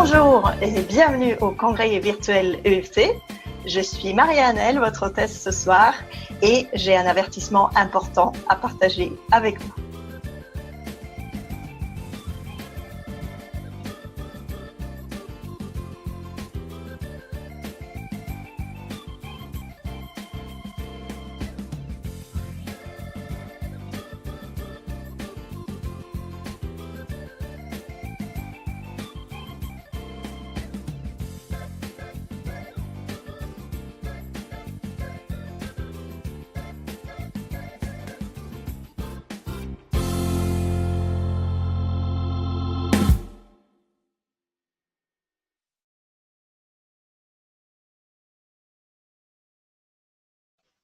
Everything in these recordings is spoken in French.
Bonjour et bienvenue au congrès virtuel EFT. Je suis Marie-Annelle, votre hôtesse ce soir, et j'ai un avertissement important à partager avec vous.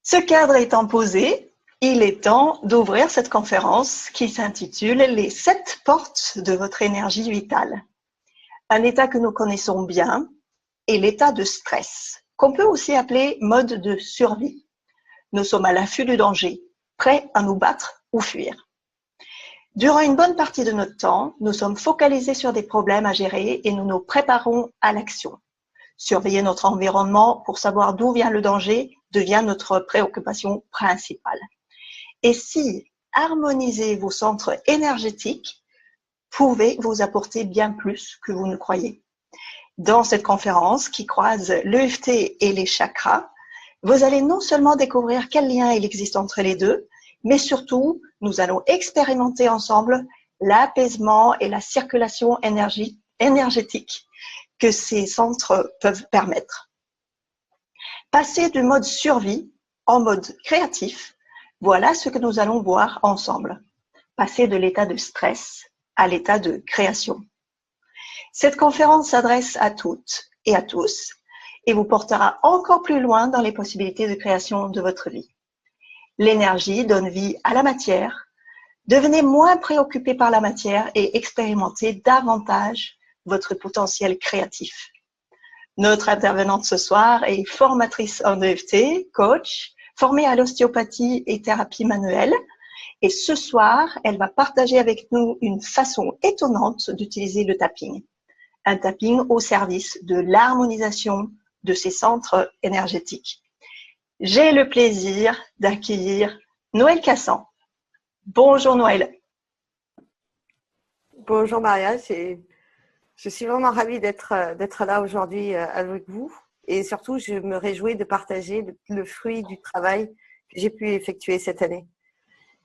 Ce cadre étant posé, il est temps d'ouvrir cette conférence qui s'intitule « Les 7 portes de votre énergie vitale ». Un état que nous connaissons bien est l'état de stress, qu'on peut aussi appeler mode de survie. Nous sommes à l'affût du danger, prêts à nous battre ou fuir. Durant une bonne partie de notre temps, nous sommes focalisés sur des problèmes à gérer et nous nous préparons à l'action. Surveiller notre environnement pour savoir d'où vient le danger devient notre préoccupation principale. Et si harmoniser vos centres énergétiques pouvait vous apporter bien plus que vous ne croyez. Dans cette conférence qui croise l'EFT et les chakras, vous allez non seulement découvrir quel lien il existe entre les deux, mais surtout, nous allons expérimenter ensemble l'apaisement et la circulation énergétique que ces centres peuvent permettre. Passer du mode survie en mode créatif, voilà ce que nous allons voir ensemble. Passer de l'état de stress à l'état de création. Cette conférence s'adresse à toutes et à tous et vous portera encore plus loin dans les possibilités de création de votre vie. L'énergie donne vie à la matière. Devenez moins préoccupé par la matière et expérimentez davantage votre potentiel créatif. Notre intervenante ce soir est formatrice en EFT, coach, formée à l'ostéopathie et thérapie manuelle. Et ce soir, elle va partager avec nous une façon étonnante d'utiliser le tapping. Un tapping au service de l'harmonisation de ces centres énergétiques. J'ai le plaisir d'accueillir Noëlle Cassan. Bonjour Noëlle. Bonjour Maria, je suis vraiment ravie d'être là aujourd'hui avec vous et surtout je me réjouis de partager le fruit du travail que j'ai pu effectuer cette année.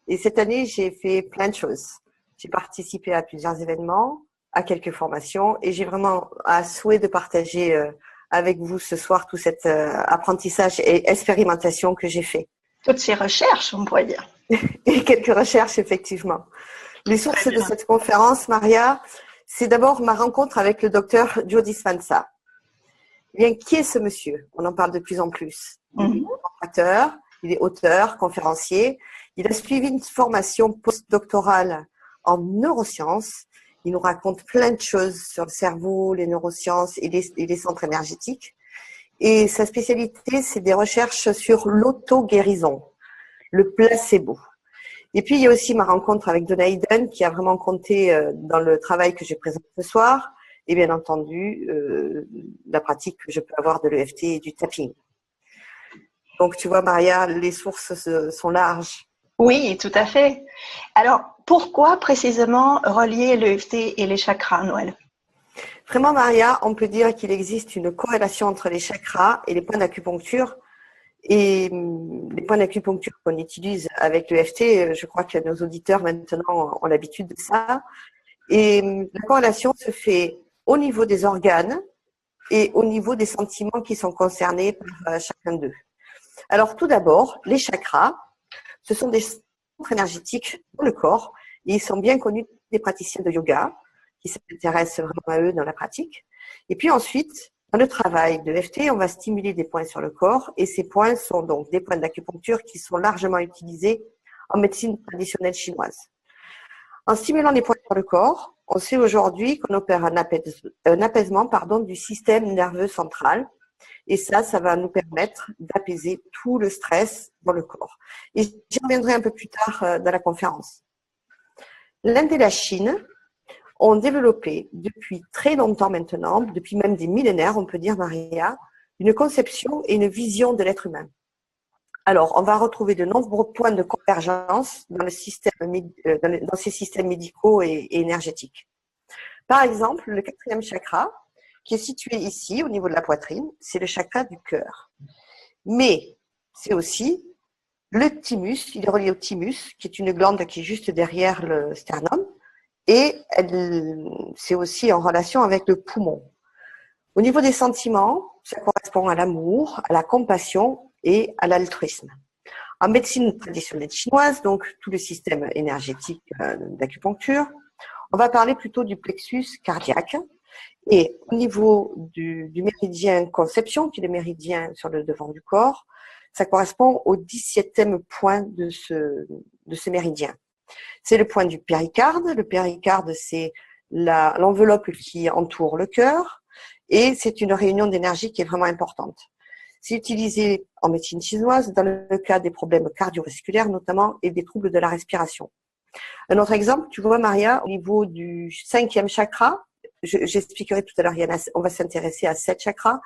Et cette année, j'ai fait plein de choses. J'ai participé à plusieurs événements, à quelques formations et j'ai vraiment un souhait de partager avec vous ce soir tout cet apprentissage et expérimentation que j'ai fait. Toutes ces recherches, on pourrait dire. Et quelques recherches, effectivement. Les sources de cette conférence, Maria, c'est d'abord ma rencontre avec le docteur Joe Dispenza. Eh bien, qui est ce monsieur? On en parle de plus en plus. Il est formateur, il est auteur, conférencier. Il a suivi une formation postdoctorale en neurosciences. Il nous raconte plein de choses sur le cerveau, les neurosciences et les centres énergétiques. Et sa spécialité, c'est des recherches sur l'auto-guérison, le placebo. Et puis, il y a aussi ma rencontre avec Donna Hayden qui a vraiment compté dans le travail que je présente ce soir et bien entendu, la pratique que je peux avoir de l'EFT et du tapping. Donc, tu vois, Maria, les sources sont larges. Oui, tout à fait. Alors, pourquoi précisément relier l'EFT et les chakras, Noëlle? Vraiment, Maria, on peut dire qu'il existe une corrélation entre les chakras et les points d'acupuncture. Et les points d'acupuncture qu'on utilise avec l'EFT, je crois que nos auditeurs maintenant ont l'habitude de ça. Et la corrélation se fait au niveau des organes et au niveau des sentiments qui sont concernés par chacun d'eux. Alors tout d'abord, les chakras, ce sont des centres énergétiques dans le corps et ils sont bien connus des praticiens de yoga qui s'intéressent vraiment à eux dans la pratique. Et puis ensuite, dans le travail de l'EFT, on va stimuler des points sur le corps et ces points sont donc des points d'acupuncture qui sont largement utilisés en médecine traditionnelle chinoise. En stimulant les points sur le corps, on sait aujourd'hui qu'on opère un apaisement du système nerveux central et ça va nous permettre d'apaiser tout le stress dans le corps. Et j'y reviendrai un peu plus tard dans la conférence. L'Inde et la Chine ont développé depuis très longtemps maintenant, depuis même des millénaires, on peut dire, Maria, une conception et une vision de l'être humain. Alors, on va retrouver de nombreux points de convergence dans, dans ces systèmes médicaux et énergétiques. Par exemple, le 4e chakra, qui est situé ici, au niveau de la poitrine, c'est le chakra du cœur. Mais c'est aussi le thymus, il est relié au thymus, qui est une glande qui est juste derrière le sternum, et c'est aussi en relation avec le poumon. Au niveau des sentiments, ça correspond à l'amour, à la compassion et à l'altruisme. En médecine traditionnelle chinoise, donc tout le système énergétique d'acupuncture, on va parler plutôt du plexus cardiaque. Et au niveau du méridien conception, qui est le méridien sur le devant du corps, ça correspond au 17e point de ce méridien. C'est le point du péricarde. Le péricarde, c'est l'enveloppe qui entoure le cœur. Et c'est une réunion d'énergie qui est vraiment importante. C'est utilisé en médecine chinoise dans le cas des problèmes cardiovasculaires notamment et des troubles de la respiration. Un autre exemple, tu vois Maria, au niveau du 5e chakra, j'expliquerai tout à l'heure, on va s'intéresser à 7 chakras.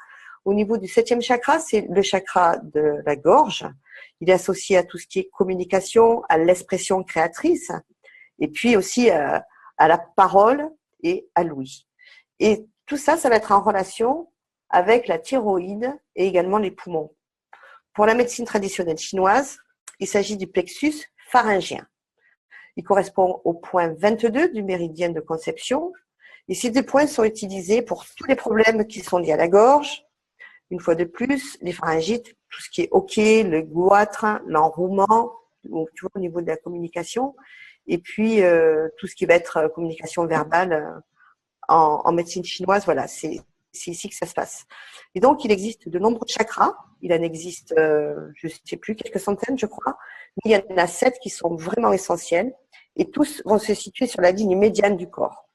Au niveau du 7e chakra, c'est le chakra de la gorge. Il est associé à tout ce qui est communication, à l'expression créatrice, et puis aussi à la parole et à l'ouïe. Et tout ça, ça va être en relation avec la thyroïde et également les poumons. Pour la médecine traditionnelle chinoise, il s'agit du plexus pharyngien. Il correspond au point 22 du méridien de conception. Et ces 2 points sont utilisés pour tous les problèmes qui sont liés à la gorge. Une fois de plus, les pharyngites, tout ce qui est hoquet, le goitre, l'enrouement, tu vois, au niveau de la communication. Et puis, tout ce qui va être communication verbale en médecine chinoise, voilà, c'est ici que ça se passe. Et donc, il existe de nombreux chakras. Il en existe, je ne sais plus, quelques centaines, je crois. Mais il y en a 7 qui sont vraiment essentiels. Et tous vont se situer sur la ligne médiane du corps.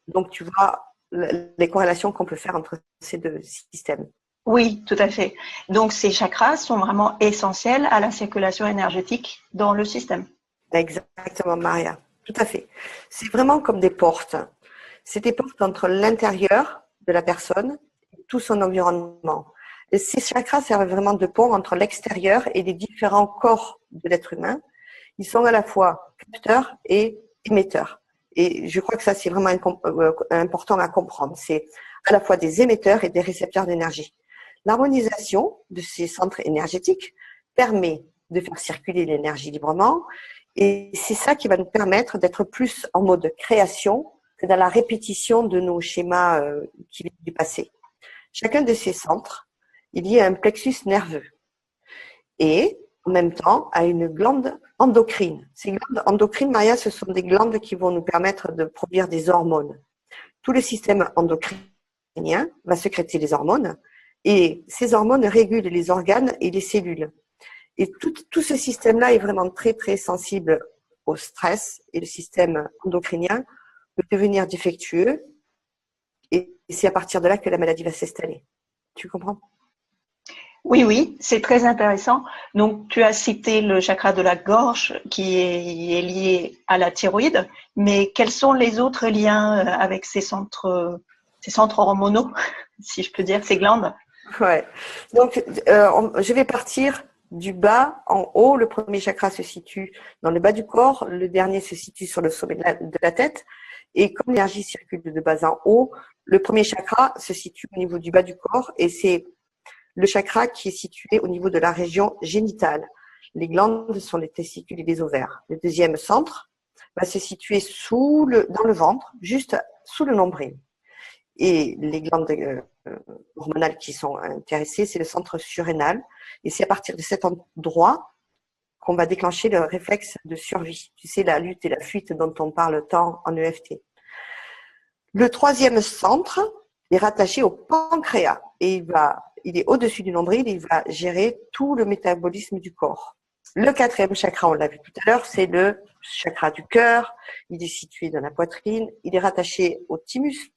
Donc, tu vois les corrélations qu'on peut faire entre ces 2 systèmes. Oui, tout à fait. Donc, ces chakras sont vraiment essentiels à la circulation énergétique dans le système. Exactement, Maria. Tout à fait. C'est vraiment comme des portes. C'est des portes entre l'intérieur de la personne et tout son environnement. Et ces chakras servent vraiment de pont entre l'extérieur et les différents corps de l'être humain. Ils sont à la fois capteurs et émetteurs. Et je crois que ça, c'est vraiment important à comprendre. C'est à la fois des émetteurs et des récepteurs d'énergie. L'harmonisation de ces centres énergétiques permet de faire circuler l'énergie librement. Et c'est ça qui va nous permettre d'être plus en mode création que dans la répétition de nos schémas qui viennent du passé. Chacun de ces centres, il y a un plexus nerveux. Et en même temps, à une glande endocrine. Ces glandes endocrines, Maria, ce sont des glandes qui vont nous permettre de produire des hormones. Tout le système endocrinien va sécréter les hormones et ces hormones régulent les organes et les cellules. Et tout ce système-là est vraiment très, très sensible au stress et le système endocrinien peut devenir défectueux et c'est à partir de là que la maladie va s'installer. Tu comprends ? Oui, c'est très intéressant. Donc, tu as cité le chakra de la gorge qui est lié à la thyroïde, mais quels sont les autres liens avec ces centres hormonaux, si je peux dire, ces glandes? Ouais. Donc, je vais partir du bas en haut. Le premier chakra se situe dans le bas du corps, le dernier se situe sur le sommet de la tête. Et comme l'énergie circule de bas en haut, le premier chakra se situe au niveau du bas du corps et c'est le chakra qui est situé au niveau de la région génitale. Les glandes sont les testicules et les ovaires. Le deuxième centre va se situer dans le ventre, juste sous le nombril. Et les glandes hormonales qui sont intéressées, c'est le centre surrénal. Et c'est à partir de cet endroit qu'on va déclencher le réflexe de survie. Tu sais, la lutte et la fuite dont on parle tant en EFT. Le troisième centre est rattaché au pancréas et il est au-dessus du nombril, il va gérer tout le métabolisme du corps. Le quatrième chakra, on l'a vu tout à l'heure, c'est le chakra du cœur. Il est situé dans la poitrine, il est rattaché au thymus,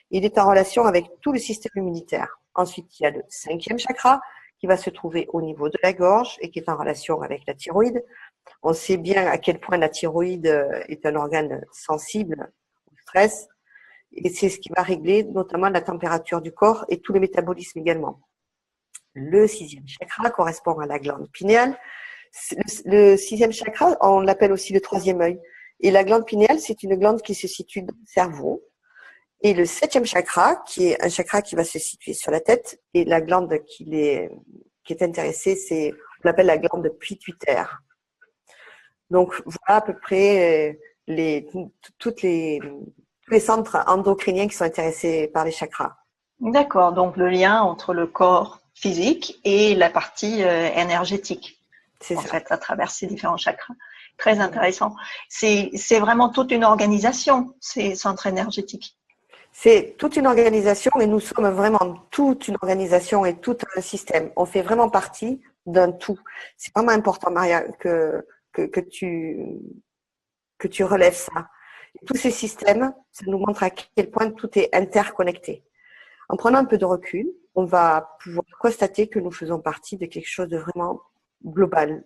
il est en relation avec tout le système immunitaire. Ensuite, il y a le cinquième chakra qui va se trouver au niveau de la gorge et qui est en relation avec la thyroïde. On sait bien à quel point la thyroïde est un organe sensible stress. Et c'est ce qui va régler notamment la température du corps et tous les métabolismes également. Le 6e chakra correspond à la glande pinéale. Le 6e chakra, on l'appelle aussi le 3e œil. Et la glande pinéale, c'est une glande qui se situe dans le cerveau. Et le 7e chakra, qui est un chakra qui va se situer sur la tête, et la glande qui est intéressée, on l'appelle la glande pituitaire. Donc voilà à peu près tous les centres endocriniens qui sont intéressés par les chakras. D'accord, donc le lien entre le corps physique et la partie énergétique, C'est en ça. fait, à travers ces différents chakras. Très intéressant. C'est vraiment toute une organisation, ces centres énergétiques. C'est toute une organisation, et nous sommes vraiment toute une organisation et tout un système. On fait vraiment partie d'un tout. C'est vraiment important, Maria, que tu relèves ça. Et tous ces systèmes, ça nous montre à quel point tout est interconnecté. En prenant un peu de recul, on va pouvoir constater que nous faisons partie de quelque chose de vraiment global,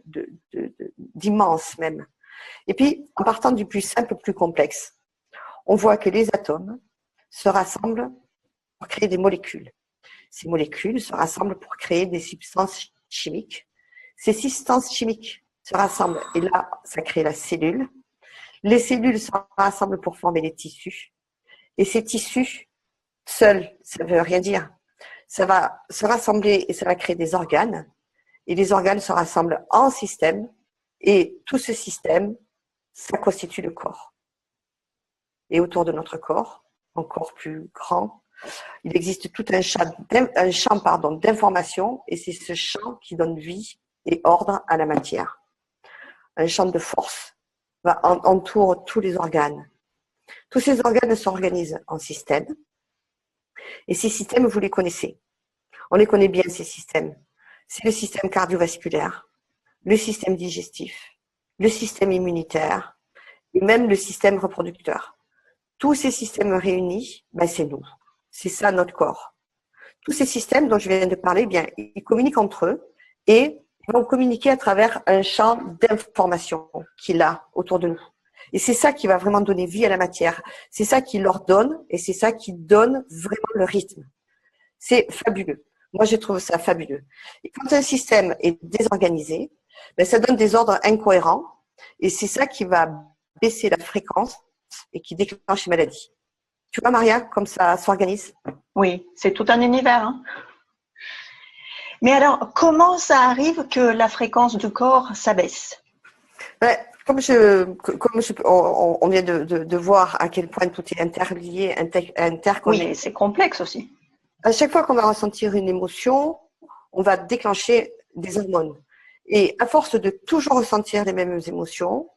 d'immense même. Et puis, en partant du plus simple au plus complexe, on voit que les atomes se rassemblent pour créer des molécules. Ces molécules se rassemblent pour créer des substances chimiques. Ces substances chimiques se rassemblent et là, ça crée la cellule. Les cellules se rassemblent pour former les tissus. Et ces tissus, seuls, ça ne veut rien dire. Ça va se rassembler et ça va créer des organes. Et les organes se rassemblent en système. Et tout ce système, ça constitue le corps. Et autour de notre corps, encore plus grand, il existe tout un champ d'information, et c'est ce champ qui donne vie et ordre à la matière. Un champ de force entoure tous les organes. Tous ces organes s'organisent en systèmes, et ces systèmes, vous les connaissez. On les connaît bien, ces systèmes. C'est le système cardiovasculaire, le système digestif, le système immunitaire et même le système reproducteur. Tous ces systèmes réunis, c'est nous. C'est ça notre corps. Tous ces systèmes dont je viens de parler, ils communiquent entre eux et ils vont communiquer à travers un champ d'information qu'il a autour de nous. Et c'est ça qui va vraiment donner vie à la matière. C'est ça qui leur donne et c'est ça qui donne vraiment le rythme. C'est fabuleux. Moi, je trouve ça fabuleux. Et quand un système est désorganisé, ça donne des ordres incohérents et c'est ça qui va baisser la fréquence et qui déclenche les maladies. Tu vois, Maria, comme ça s'organise? Oui, c'est tout un univers. Hein. Mais alors, comment ça arrive que la fréquence du corps s'abaisse? On vient de voir à quel point tout est interlié, interconnecté. Oui, c'est complexe aussi. À chaque fois qu'on va ressentir une émotion, on va déclencher des hormones. Et à force de toujours ressentir les mêmes émotions,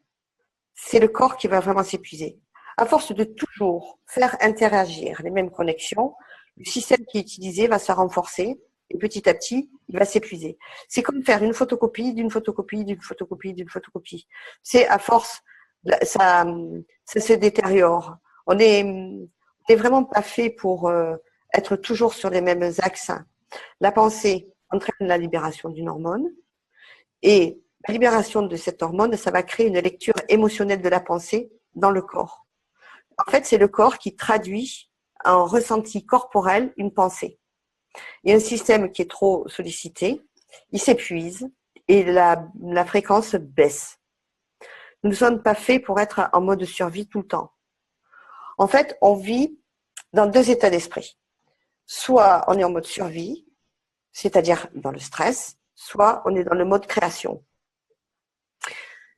c'est le corps qui va vraiment s'épuiser. À force de toujours faire interagir les mêmes connexions, le système qui est utilisé va se renforcer et petit à petit, il va s'épuiser. C'est comme faire une photocopie d'une photocopie d'une photocopie d'une photocopie. C'est à force, ça se détériore. On est vraiment pas fait pour être toujours sur les mêmes axes. La pensée entraîne la libération d'une hormone et la libération de cette hormone, ça va créer une lecture émotionnelle de la pensée dans le corps. En fait, c'est le corps qui traduit en ressenti corporel une pensée. Et un système qui est trop sollicité, il s'épuise et la fréquence baisse. Nous ne sommes pas faits pour être en mode survie tout le temps. En fait, on vit dans deux états d'esprit. Soit on est en mode survie, c'est-à-dire dans le stress, soit on est dans le mode création.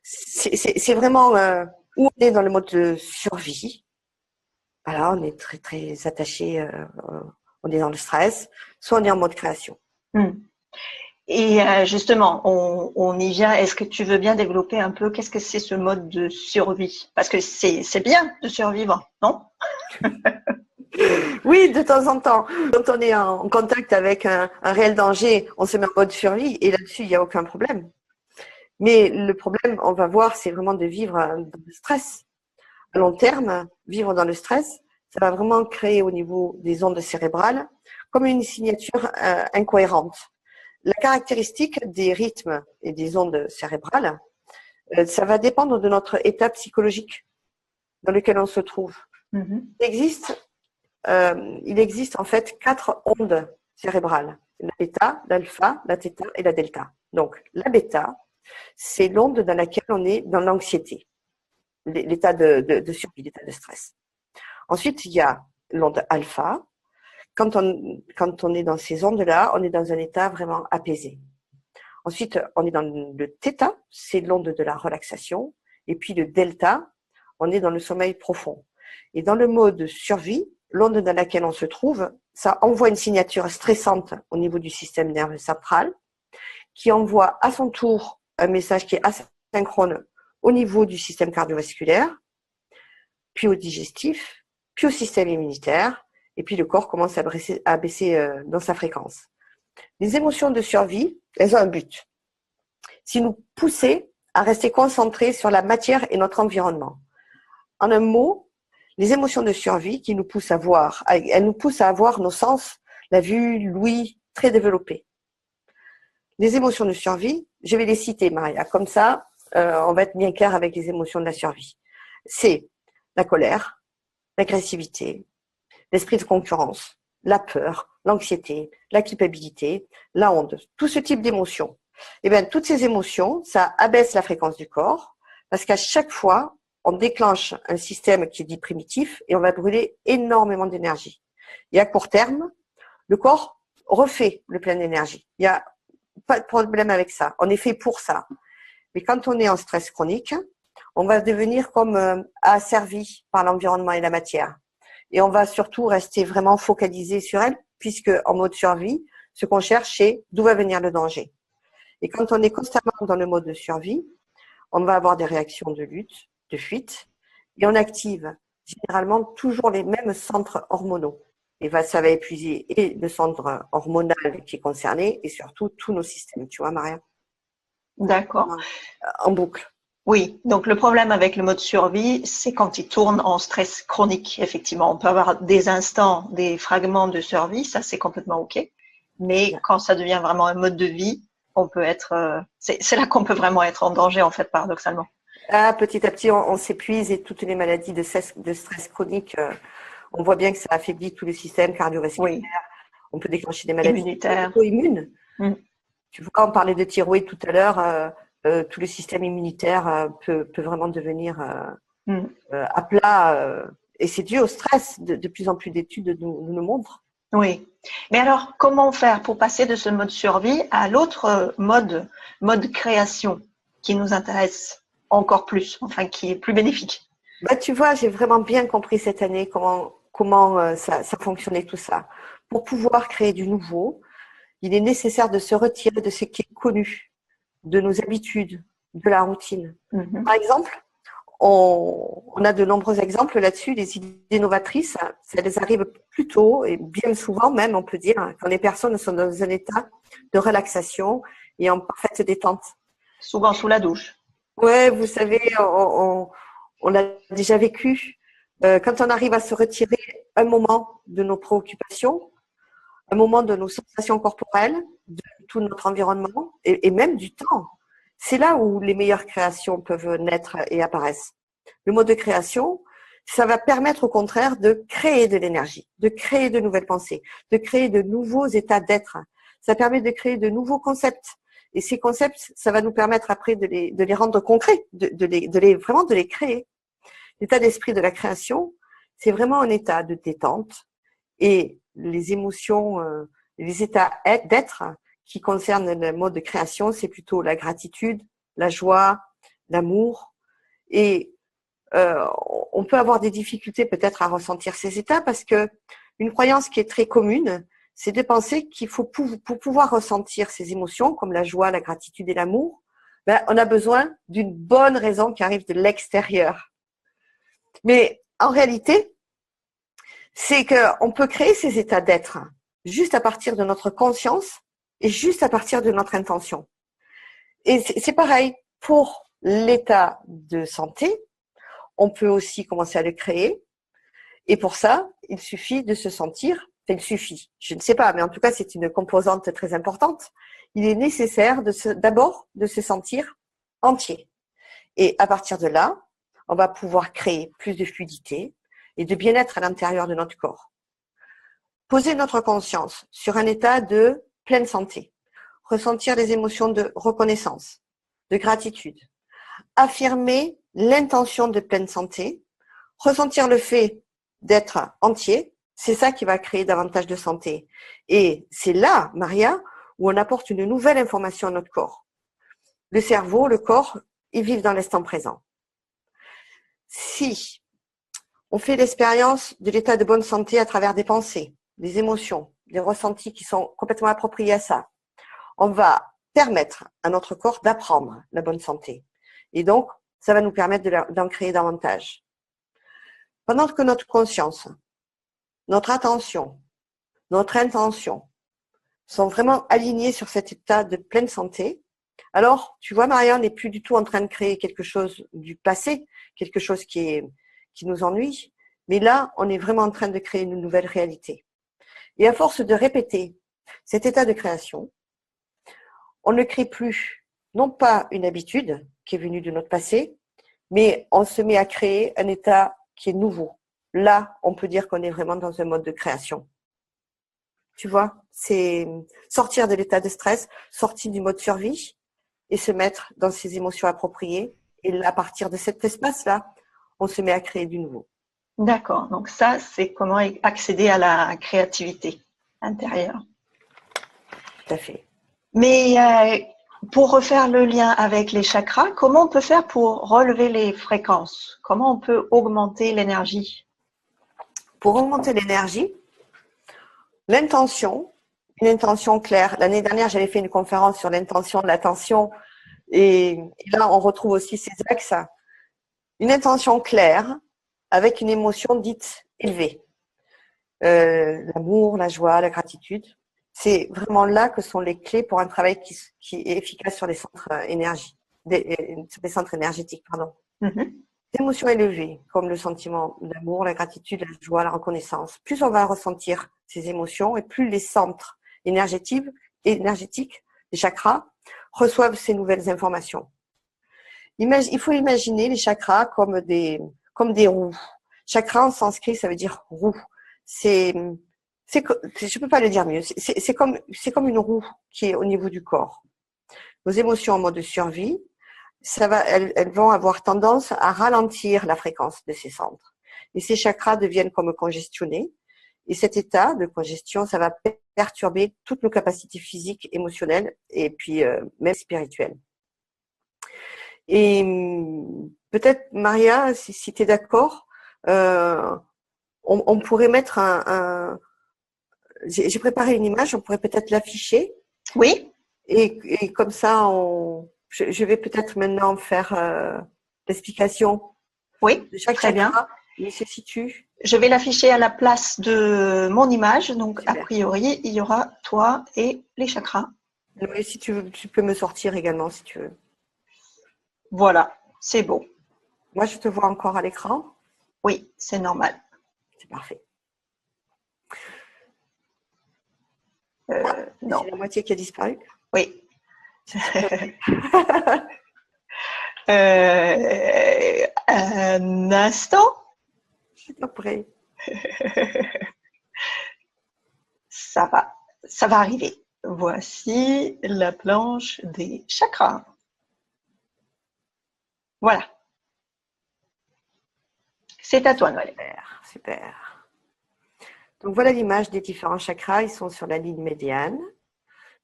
C'est vraiment où on est dans le mode de survie. Voilà, on est très très attaché, on est dans le stress, soit on est en mode création. Et justement, on y vient. Est-ce que tu veux bien développer un peu qu'est-ce que c'est ce mode de survie? Parce que c'est bien de survivre, non? Oui, de temps en temps. Quand on est en contact avec un réel danger, on se met en mode survie et là-dessus, il n'y a aucun problème. Mais le problème, on va voir, c'est vraiment de vivre dans le stress. À long terme, vivre dans le stress, ça va vraiment créer au niveau des ondes cérébrales comme une signature incohérente. La caractéristique des rythmes et des ondes cérébrales, ça va dépendre de notre état psychologique dans lequel on se trouve. Mhm. Il existe en fait 4 ondes cérébrales. La bêta, l'alpha, la theta et la delta. Donc, la bêta, c'est l'onde dans laquelle on est dans l'anxiété, l'état de survie, l'état de stress. Ensuite, il y a l'onde alpha. Quand on est dans ces ondes-là, on est dans un état vraiment apaisé. Ensuite, on est dans le theta, c'est l'onde de la relaxation. Et puis le delta, on est dans le sommeil profond. Et dans le mode survie, l'onde dans laquelle on se trouve, ça envoie une signature stressante au niveau du système nerveux central, qui envoie à son tour un message qui est asynchrone au niveau du système cardiovasculaire, puis au digestif, puis au système immunitaire, et puis le corps commence à baisser dans sa fréquence. Les émotions de survie, elles ont un but. C'est nous pousser à rester concentrés sur la matière et notre environnement. En un mot, les émotions de survie qui nous poussent à voir, elles nous poussent à avoir nos sens, la vue, l'ouïe, très développés. Les émotions de survie, je vais les citer, Maria, comme ça, on va être bien clair avec les émotions de la survie. C'est la colère, l'agressivité, l'esprit de concurrence, la peur, l'anxiété, la culpabilité, la honte, tout ce type d'émotions. Eh bien, toutes ces émotions, ça abaisse la fréquence du corps parce qu'à chaque fois, on déclenche un système qui est dit primitif et on va brûler énormément d'énergie. Et à court terme, le corps refait le plein d'énergie. Il n'y a pas de problème avec ça. On est fait pour ça. Mais quand on est en stress chronique, on va devenir comme asservi par l'environnement et la matière. Et on va surtout rester vraiment focalisé sur elle, puisque en mode survie, ce qu'on cherche, c'est d'où va venir le danger. Et quand on est constamment dans le mode de survie, on va avoir des réactions de lutte, de fuite, et on active généralement toujours les mêmes centres hormonaux. Et ça va épuiser et le centre hormonal qui est concerné, et surtout tous nos systèmes. Tu vois, Maria? D'accord. En boucle. Oui, donc le problème avec le mode survie, c'est quand il tourne en stress chronique, effectivement. On peut avoir des instants, des fragments de survie, ça c'est complètement OK. Mais quand ça devient vraiment un mode de vie, on peut être, c'est là qu'on peut vraiment être en danger, en fait, paradoxalement. Ah, petit à petit, on s'épuise et toutes les maladies de stress chronique, on voit bien que ça affaiblit tous les systèmes cardiovasculaires. Oui. On peut déclencher des maladies Immunitaires. auto-immunes. Mm. Tu vois, on parlait de thyroïde tout à l'heure. Tout le système immunitaire peut vraiment devenir à plat. Et c'est dû au stress. De plus en plus d'études nous montrent. Oui. Mais alors, comment faire pour passer de ce mode survie à l'autre mode création qui nous intéresse encore plus, enfin qui est plus bénéfique? Bah, tu vois, j'ai vraiment bien compris cette année comment ça fonctionnait tout ça. Pour pouvoir créer du nouveau, il est nécessaire de se retirer de ce qui est connu, de nos habitudes, de la routine. Mm-hmm. Par exemple, on a de nombreux exemples là-dessus. Les idées novatrices, ça les arrive plus tôt et bien souvent même, on peut dire, quand les personnes sont dans un état de relaxation et en parfaite détente. Souvent sous la douche. Ouais, vous savez, on l'a déjà vécu. Quand on arrive à se retirer un moment de nos préoccupations, un moment de nos sensations corporelles, de tout notre environnement et même du temps. C'est là où les meilleures créations peuvent naître et apparaissent. Le mode de création, ça va permettre au contraire de créer de l'énergie, de créer de nouvelles pensées, de créer de nouveaux états d'être. Ça permet de créer de nouveaux concepts. Et ces concepts, ça va nous permettre après de les rendre concrets, vraiment de les créer. L'état d'esprit de la création, c'est vraiment un état de détente et les émotions, les états d'être qui concernent le mode de création, c'est plutôt la gratitude, la joie, l'amour. Et on peut avoir des difficultés peut-être à ressentir ces états parce que une croyance qui est très commune, c'est de penser qu'il faut pour pouvoir ressentir ces émotions comme la joie, la gratitude et l'amour, on a besoin d'une bonne raison qui arrive de l'extérieur. Mais en réalité, c'est qu'on peut créer ces états d'être juste à partir de notre conscience et juste à partir de notre intention. Et c'est pareil pour l'état de santé. On peut aussi commencer à le créer. Et pour ça, il suffit de se sentir, il suffit, je ne sais pas, mais en tout cas, c'est une composante très importante. Il est nécessaire d'abord de se sentir entier. Et à partir de là, on va pouvoir créer plus de fluidité et de bien-être à l'intérieur de notre corps. Poser notre conscience sur un état de pleine santé, ressentir des émotions de reconnaissance, de gratitude, affirmer l'intention de pleine santé, ressentir le fait d'être entier, c'est ça qui va créer davantage de santé. Et c'est là, Maria, où on apporte une nouvelle information à notre corps. Le cerveau, le corps, ils vivent dans l'instant présent. Si on fait l'expérience de l'état de bonne santé à travers des pensées, des émotions, des ressentis qui sont complètement appropriés à ça, on va permettre à notre corps d'apprendre la bonne santé. Et donc, ça va nous permettre d'en créer davantage. Pendant que notre conscience, notre attention, notre intention sont vraiment alignés sur cet état de pleine santé, alors, tu vois, Maria, on n'est plus du tout en train de créer quelque chose du passé, quelque chose qui nous ennuie, mais là, on est vraiment en train de créer une nouvelle réalité. Et à force de répéter cet état de création, on ne crée plus, non pas une habitude qui est venue de notre passé, mais on se met à créer un état qui est nouveau. Là, on peut dire qu'on est vraiment dans un mode de création. Tu vois, c'est sortir de l'état de stress, sortir du mode survie et se mettre dans ses émotions appropriées. Et à partir de cet espace-là, on se met à créer du nouveau. D'accord. Donc ça, c'est comment accéder à la créativité intérieure. Tout à fait. Mais pour refaire le lien avec les chakras, comment on peut faire pour relever les fréquences? Comment on peut augmenter l'énergie? Pour augmenter l'énergie, l'intention, une intention claire. L'année dernière, j'avais fait une conférence sur l'intention, l'attention, et là, on retrouve aussi ces axes. Une intention claire avec une émotion dite élevée. L'amour, la joie, la gratitude. C'est vraiment là que sont les clés pour un travail qui est efficace sur les centres des centres énergétiques, pardon. Mm-hmm. Des émotions élevées, comme le sentiment d'amour, la gratitude, la joie, la reconnaissance. Plus on va ressentir ces émotions et plus les centres énergétiques, les chakras, reçoivent ces nouvelles informations. Il faut imaginer les chakras comme des roues. Chakra en sanskrit, ça veut dire roue. Je peux pas le dire mieux. C'est comme une roue qui est au niveau du corps. Nos émotions en mode survie, elles vont avoir tendance à ralentir la fréquence de ces centres. Et ces chakras deviennent comme congestionnés. Et cet état de congestion, ça va perturber toutes nos capacités physiques, émotionnelles et puis même spirituelles. Et peut-être, Maria, si tu es d'accord, on pourrait mettre j'ai préparé une image, on pourrait peut-être l'afficher. Oui. Et comme ça, je vais peut-être maintenant faire l'explication. Oui, de chaque très bien. Il se situe. Je vais l'afficher à la place de mon image. Donc, Super. A priori, il y aura toi et les chakras. Oui, si tu veux, tu peux me sortir également si tu veux. Voilà, c'est beau. Moi, je te vois encore à l'écran. Oui, c'est normal. C'est parfait. Non. C'est la moitié qui a disparu. Oui. Un instant. Je suis pas prêt. Ça va arriver. Voici la planche des chakras. Voilà. C'est à toi, Noël. Super, super. Donc voilà l'image des différents chakras. Ils sont sur la ligne médiane.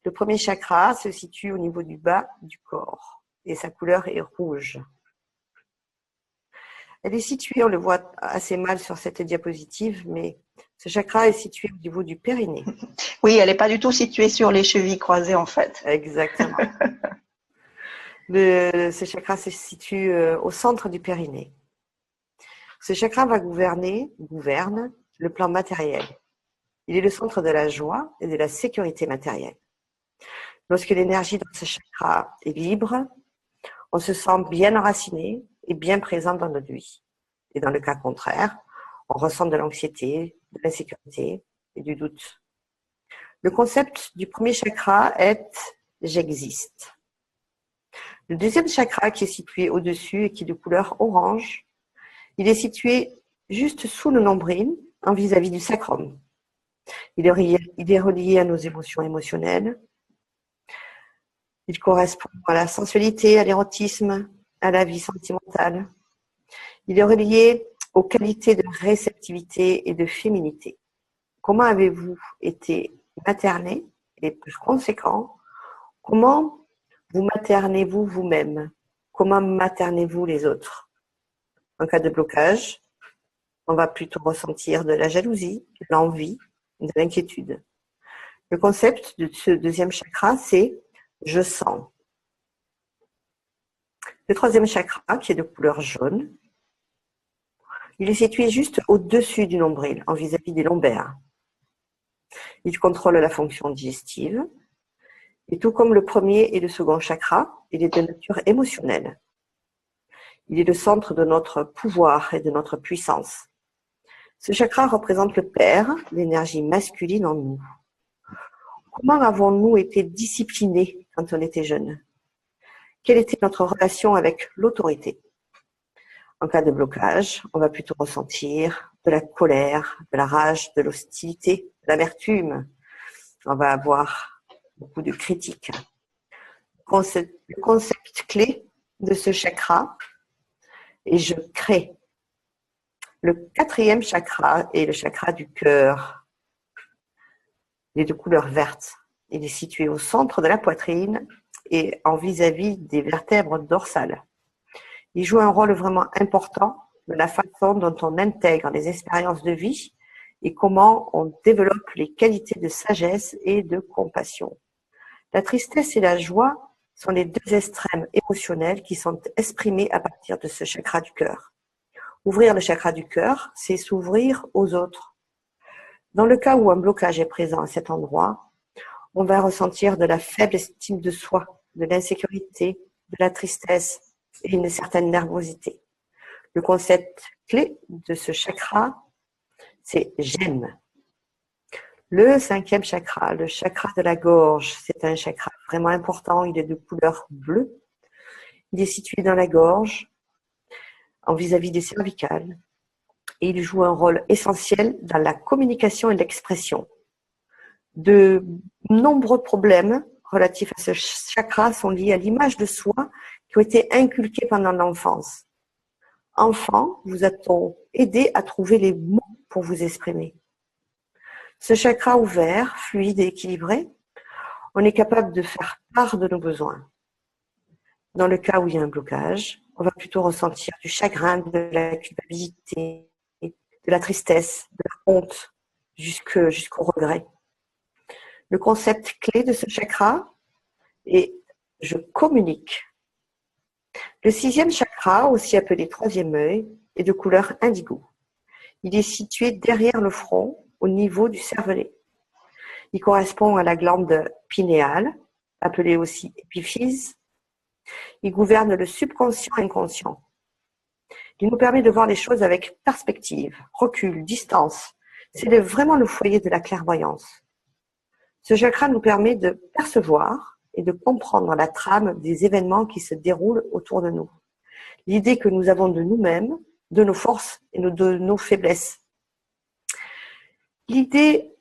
Le premier chakra se situe au niveau du bas du corps et sa couleur est rouge. Elle est située, on le voit assez mal sur cette diapositive, mais ce chakra est situé au niveau du périnée. Oui, elle n'est pas du tout située sur les chevilles croisées en fait. Exactement. Ce chakra se situe au centre du périnée. Ce chakra gouverne le plan matériel. Il est le centre de la joie et de la sécurité matérielle. Lorsque l'énergie dans ce chakra est libre, on se sent bien enraciné et bien présent dans notre vie. Et dans le cas contraire, on ressent de l'anxiété, de l'insécurité et du doute. Le concept du premier chakra est « j'existe ». Le deuxième chakra qui est situé au-dessus et qui est de couleur orange, il est situé juste sous le nombril, en vis-à-vis du sacrum. Il est relié à nos émotions émotionnelles. Il correspond à la sensualité, à l'érotisme, à la vie sentimentale. Il est relié aux qualités de réceptivité et de féminité. Comment avez-vous été materné? Et par conséquent, comment vous maternez-vous vous-même? Comment maternez-vous les autres? En cas de blocage, on va plutôt ressentir de la jalousie, de l'envie, de l'inquiétude. Le concept de ce deuxième chakra, c'est « je sens ». Le troisième chakra, qui est de couleur jaune, il est situé juste au-dessus du nombril, en vis-à-vis des lombaires. Il contrôle la fonction digestive. Et tout comme le premier et le second chakra, il est de nature émotionnelle. Il est le centre de notre pouvoir et de notre puissance. Ce chakra représente le père, l'énergie masculine en nous. Comment avons-nous été disciplinés quand on était jeune? Quelle était notre relation avec l'autorité? En cas de blocage, on va plutôt ressentir de la colère, de la rage, de l'hostilité, de l'amertume. On va avoir beaucoup de critiques. Le concept clé de ce chakra est « je crée ». Le quatrième chakra est le chakra du cœur. Il est de couleur verte. Il est situé au centre de la poitrine et en vis-à-vis des vertèbres dorsales. Il joue un rôle vraiment important de la façon dont on intègre les expériences de vie et comment on développe les qualités de sagesse et de compassion. La tristesse et la joie sont les deux extrêmes émotionnels qui sont exprimés à partir de ce chakra du cœur. Ouvrir le chakra du cœur, c'est s'ouvrir aux autres. Dans le cas où un blocage est présent à cet endroit, on va ressentir de la faible estime de soi, de l'insécurité, de la tristesse et une certaine nervosité. Le concept clé de ce chakra, c'est « j'aime ». Le cinquième chakra, le chakra de la gorge, c'est un chakra vraiment important, il est de couleur bleue. Il est situé dans la gorge, en vis-à-vis des cervicales, et il joue un rôle essentiel dans la communication et l'expression. De nombreux problèmes relatifs à ce chakra sont liés à l'image de soi qui ont été inculqués pendant l'enfance. Enfant, vous a-t-on aidé à trouver les mots pour vous exprimer? Ce chakra ouvert, fluide et équilibré, on est capable de faire part de nos besoins. Dans le cas où il y a un blocage, on va plutôt ressentir du chagrin, de la culpabilité, de la tristesse, de la honte, jusqu'au regret. Le concept clé de ce chakra est « je communique ». Le sixième chakra, aussi appelé troisième œil, est de couleur indigo. Il est situé derrière le front, au niveau du cervelet. Il correspond à la glande pinéale, appelée aussi épiphyse. Il gouverne le subconscient inconscient. Il nous permet de voir les choses avec perspective, recul, distance. C'est vraiment le foyer de la clairvoyance. Ce chakra nous permet de percevoir et de comprendre la trame des événements qui se déroulent autour de nous. L'idée que nous avons de nous-mêmes, de nos forces et de nos faiblesses. L'idée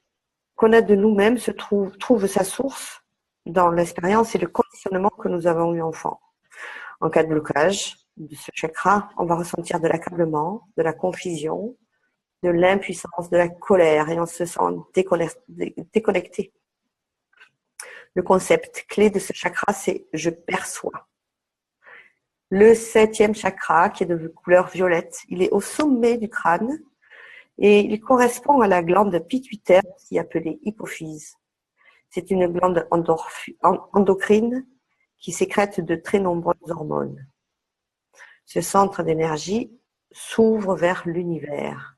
qu'on a de nous-mêmes trouve sa source dans l'expérience et le conditionnement que nous avons eu enfant. En cas de blocage de ce chakra, on va ressentir de l'accablement, de la confusion, de l'impuissance, de la colère et on se sent déconnecté. Le concept clé de ce chakra, c'est « je perçois ». Le septième chakra, qui est de couleur violette, il est au sommet du crâne et il correspond à la glande pituitaire, qui est appelée hypophyse. C'est une glande endocrine qui sécrète de très nombreuses hormones. Ce centre d'énergie s'ouvre vers l'univers,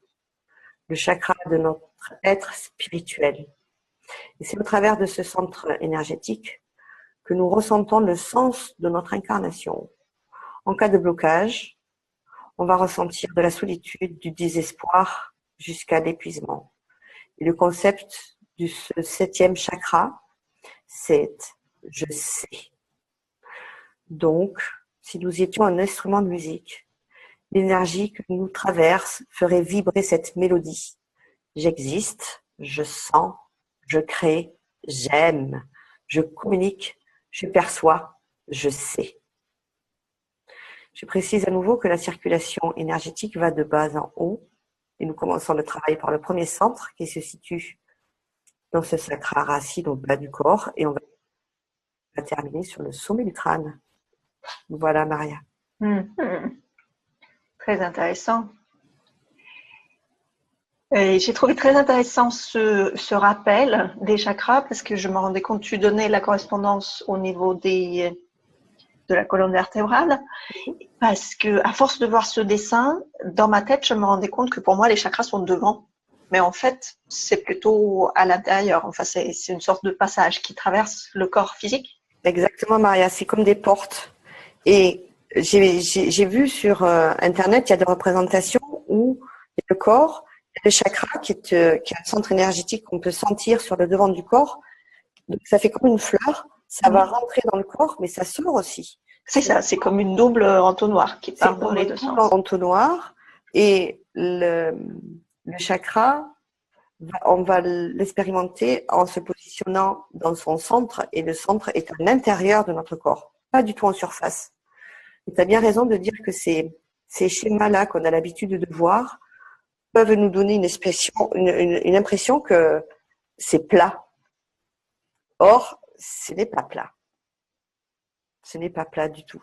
le chakra de notre être spirituel. Et c'est au travers de ce centre énergétique que nous ressentons le sens de notre incarnation. En cas de blocage, on va ressentir de la solitude, du désespoir jusqu'à l'épuisement. Et le concept du septième chakra, c'est « je sais ». Donc, si nous étions un instrument de musique L'énergie que nous traverse ferait vibrer cette mélodie. J'existe, je sens, je crée, j'aime, je communique, je perçois, je sais. Je précise à nouveau que la circulation énergétique va de bas en haut et nous commençons le travail par le premier centre qui se situe dans ce sacra racine au bas du corps et on va terminer sur le sommet du crâne. Voilà, Maria. Très intéressant. Et j'ai trouvé très intéressant ce rappel des chakras parce que je me rendais compte que tu donnais la correspondance au niveau de la colonne vertébrale parce que à force de voir ce dessin, dans ma tête, je me rendais compte que pour moi, les chakras sont devant. Mais en fait, c'est plutôt à l'intérieur. Enfin, c'est une sorte de passage qui traverse le corps physique. Exactement, Maria. C'est comme des portes. Et j'ai vu sur Internet, il y a des représentations où le corps, le chakra, qui est un centre énergétique qu'on peut sentir sur le devant du corps. Donc, ça fait comme une fleur. Ça va rentrer dans le corps, mais ça sort aussi. C'est ça, c'est comme une double entonnoir qui part dans les deux sens. C'est un entonnoir. Et le chakra, on va l'expérimenter en se positionnant dans son centre. Et le centre est à l'intérieur de notre corps, pas du tout en surface. Et tu as bien raison de dire que ces schémas-là qu'on a l'habitude de voir peuvent nous donner une impression que c'est plat. Or, ce n'est pas plat. Ce n'est pas plat du tout.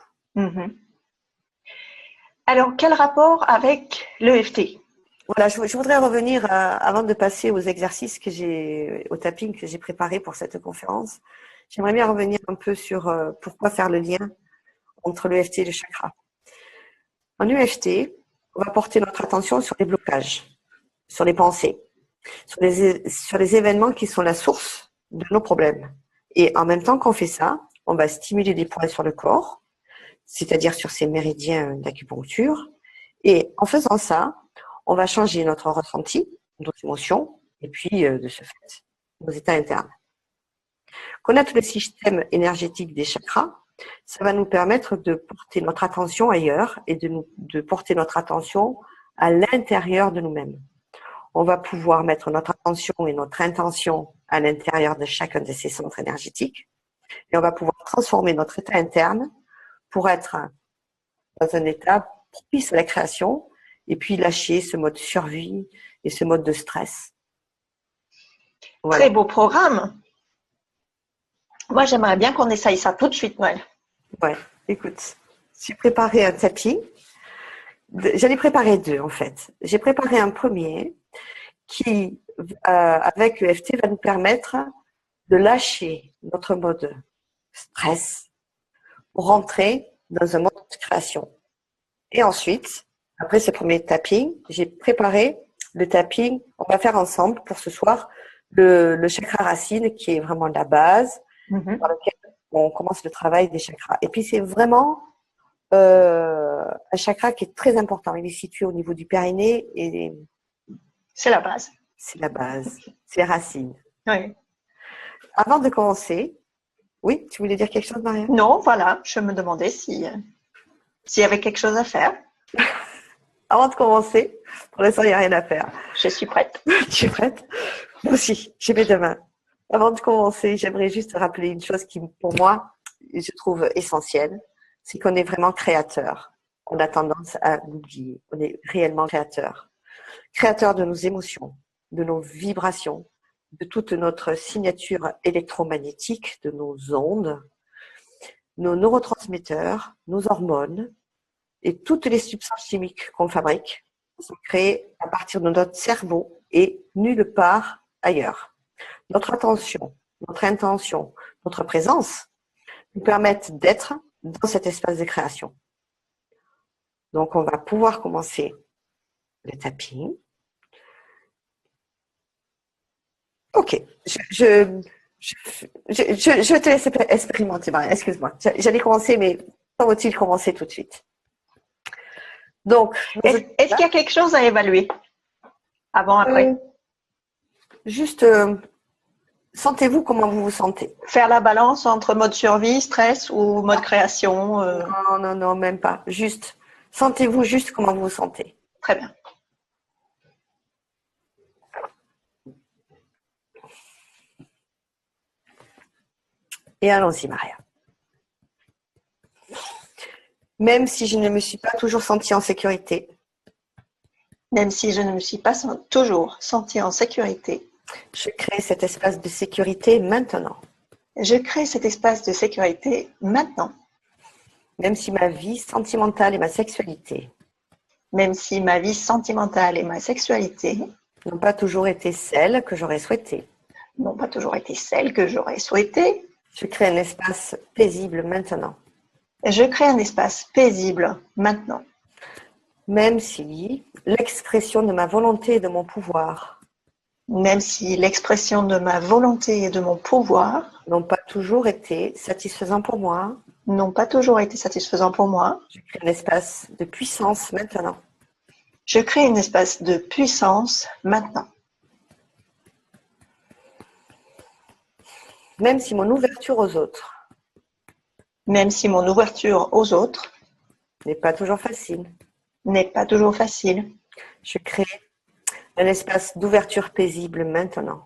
Alors, quel rapport avec l'EFT? Voilà, je voudrais revenir avant de passer aux exercices au tapping que j'ai préparé pour cette conférence. J'aimerais bien revenir un peu sur pourquoi faire le lien entre l'EFT et le chakra. En EFT, on va porter notre attention sur les blocages, sur les pensées, sur les événements qui sont la source de nos problèmes. Et en même temps qu'on fait ça, on va stimuler des points sur le corps, c'est-à-dire sur ces méridiens d'acupuncture. Et en faisant ça, on va changer notre ressenti, nos émotions, et puis de ce fait, nos états internes. Connaître le système énergétique des chakras, ça va nous permettre de porter notre attention ailleurs et de porter notre attention à l'intérieur de nous-mêmes. On va pouvoir mettre notre attention et notre intention à l'intérieur de chacun de ces centres énergétiques et on va pouvoir transformer notre état interne pour être dans un état propice à la création et puis lâcher ce mode survie et ce mode de stress. Voilà. Très beau programme. Moi, j'aimerais bien qu'on essaye ça tout de suite, Noël. Ouais, écoute, j'ai préparé un tapis. J'en ai préparé deux, en fait. J'ai préparé un premier qui, avec l'EFT, va nous permettre de lâcher notre mode stress pour rentrer dans un mode de création. Et ensuite, après ce premier tapping, j'ai préparé le tapping. On va faire ensemble pour ce soir le chakra racine qui est vraiment la base par lequel on commence le travail des chakras. Et puis c'est vraiment un chakra qui est très important. Il est situé au niveau du périnée et c'est la base. C'est la base, c'est les racines. Oui. Avant de commencer, oui, tu voulais dire quelque chose, Maria? Non, voilà, je me demandais s'il y avait quelque chose à faire. Avant de commencer, pour l'instant, il n'y a rien à faire. Je suis prête. Tu es prête? Moi aussi, j'ai mes deux mains. Avant de commencer, j'aimerais juste rappeler une chose qui, pour moi, je trouve essentielle, c'est qu'on est vraiment créateur. On a tendance à l'oublier. On est réellement créateur. Créateur de nos émotions, de nos vibrations, de toute notre signature électromagnétique, de nos ondes, nos neurotransmetteurs, nos hormones et toutes les substances chimiques qu'on fabrique sont créées à partir de notre cerveau et nulle part ailleurs. Notre attention, notre intention, notre présence nous permettent d'être dans cet espace de création. Donc, on va pouvoir commencer le tapping. Ok, je te laisse expérimenter, Maria. Excuse-moi. J'allais commencer, mais faut-il commencer tout de suite? Donc, est-ce qu'il y a quelque chose à évaluer avant, après? Juste, sentez-vous comment vous vous sentez. Faire la balance entre mode survie, stress ou mode création Non, même pas. Juste, Sentez-vous juste comment vous vous sentez. Très bien. Et allons-y, Maria. Même si je ne me suis pas toujours sentie en sécurité, Même si je ne me suis pas toujours sentie en sécurité, je crée cet espace de sécurité maintenant. je crée cet espace de sécurité maintenant. Même si ma vie sentimentale et ma sexualité Même si ma vie sentimentale et ma sexualité n'ont pas toujours été celles que j'aurais souhaitées. n'ont pas toujours été celles que j'aurais souhaitées, Je crée un espace paisible maintenant. je crée un espace paisible maintenant. Même si l'expression de ma volonté et de mon pouvoir Même si l'expression de ma volonté et de mon pouvoir n'ont pas toujours été satisfaisants pour moi, n'ont pas toujours été satisfaisants pour moi, je crée un espace de puissance maintenant. je crée un espace de puissance maintenant. Même si mon ouverture aux autres Même si mon ouverture aux autres n'est pas toujours facile, n'est pas toujours facile, je crée un espace d'ouverture paisible maintenant.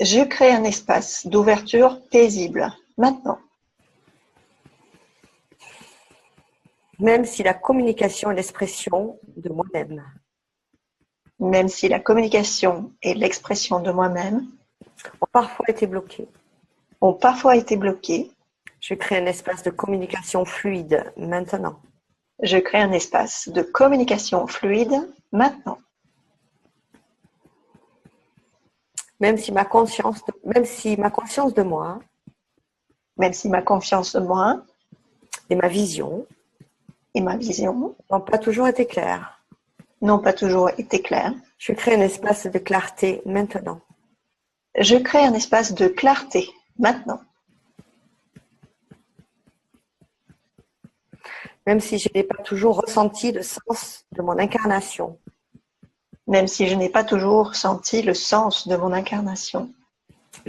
je crée un espace d'ouverture paisible maintenant. Même si la communication et l'expression de moi-même Même si la communication et l'expression de moi-même ont parfois été bloquées, ont parfois été bloquées, je crée un espace de communication fluide maintenant. je crée un espace de communication fluide maintenant. Même si ma conscience de moi Même si ma confiance de moi et ma vision et ma vision n'ont pas toujours été claires, n'ont pas toujours été claires, je crée un espace de clarté maintenant. je crée un espace de clarté maintenant. Même si je n'ai pas toujours ressenti le sens de mon incarnation, Même si je n'ai pas toujours senti le sens de mon incarnation,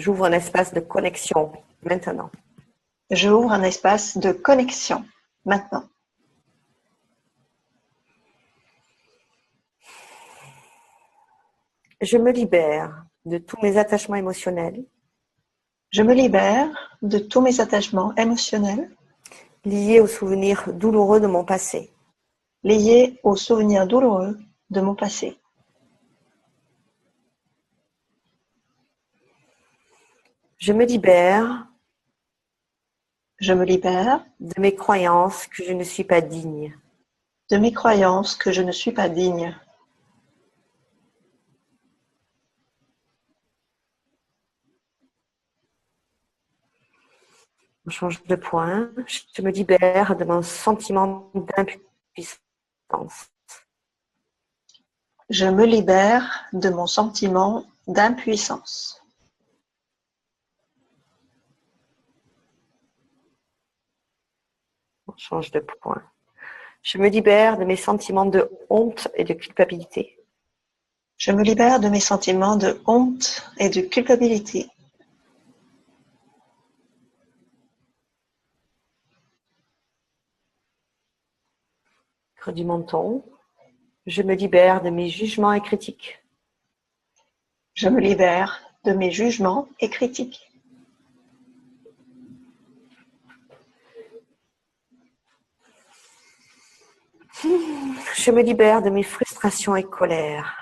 j'ouvre un espace de connexion maintenant. j'ouvre un espace de connexion maintenant. Je me libère de tous mes attachements émotionnels Je me libère de tous mes attachements émotionnels liés aux souvenirs douloureux de mon passé. liés aux souvenirs douloureux de mon passé. Je me libère Je me libère de mes croyances que je ne suis pas digne. de mes croyances que je ne suis pas digne. On change de point. Je me libère de mon sentiment d'impuissance. Je me libère de mon sentiment d'impuissance. On change de point. Je me libère de mes sentiments de honte et de culpabilité. Je me libère de mes sentiments de honte et de culpabilité. Creux du menton. Je me libère de mes jugements et critiques. Je me libère de mes jugements et critiques. Je me libère de mes frustrations et colères.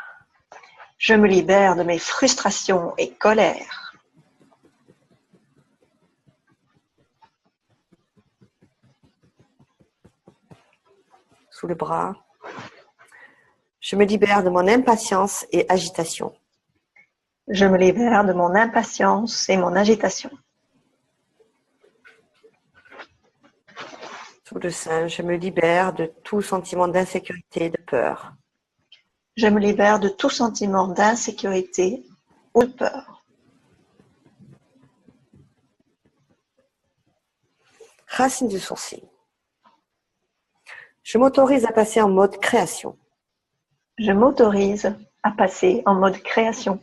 Je me libère de mes frustrations et colères. Sous le bras. Je me libère de mon impatience et agitation. Je me libère de mon impatience et mon agitation. Sous le sein, je me libère de tout sentiment d'insécurité et de peur. Je me libère de tout sentiment d'insécurité ou de peur. Racine du sourcil. Je m'autorise à passer en mode création. Je m'autorise à passer en mode création.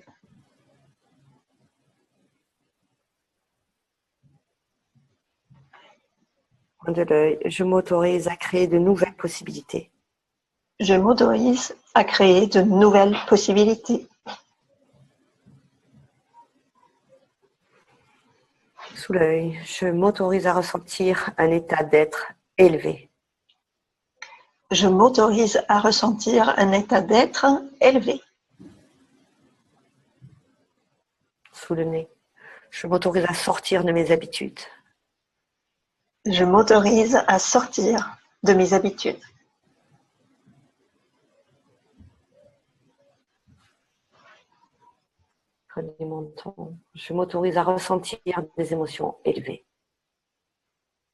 Coin de l'œil, je m'autorise à créer de nouvelles possibilités. Je m'autorise à créer de nouvelles possibilités. Sous l'œil, je m'autorise à ressentir un état d'être élevé. Je m'autorise à ressentir un état d'être élevé. Sous le nez, je m'autorise à sortir de mes habitudes. Je m'autorise à sortir de mes habitudes. Du menton, je m'autorise à ressentir des émotions élevées.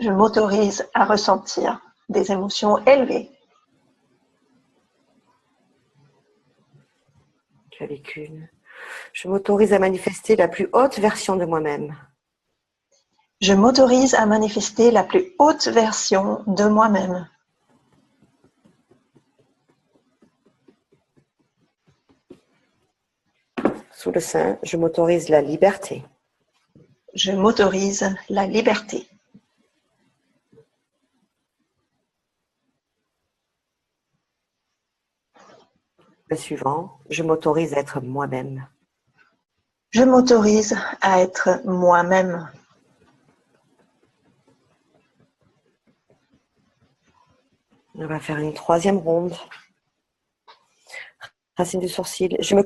Je m'autorise à ressentir des émotions élevées. Clavicule, je m'autorise à manifester la plus haute version de moi-même. Je m'autorise à manifester la plus haute version de moi-même. Sous le sein, je m'autorise la liberté. Je m'autorise la liberté. Le suivant, je m'autorise à être moi-même. Je m'autorise à être moi-même. On va faire une troisième ronde. Racine du sourcil. Je me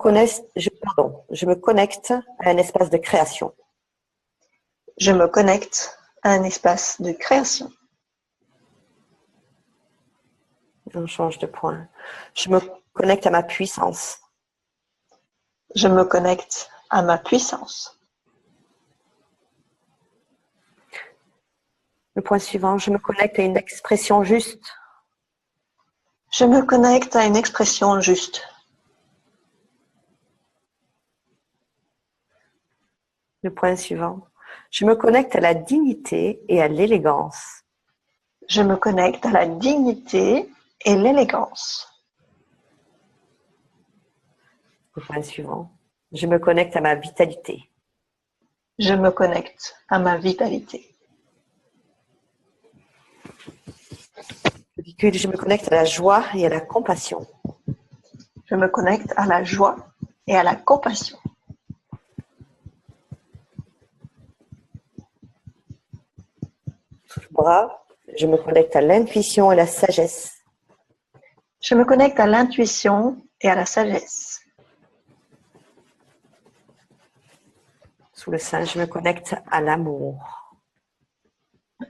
connecte à un espace de création. Je me connecte à un espace de création. On change de point. Je me connecte à ma puissance. Je me connecte à ma puissance. Le point suivant, je me connecte à une expression juste. Je me connecte à une expression juste. Le point suivant, je me connecte à la dignité et à l'élégance. Je me connecte à la dignité et l'élégance. Le point suivant, je me connecte à ma vitalité. Je me connecte à ma vitalité. Je me connecte à la joie et à la compassion. Je me connecte à la joie et à la compassion. Sous le bras, je me connecte à l'intuition et la sagesse. Je me connecte à l'intuition et à la sagesse. Sous le sein, je me connecte à l'amour.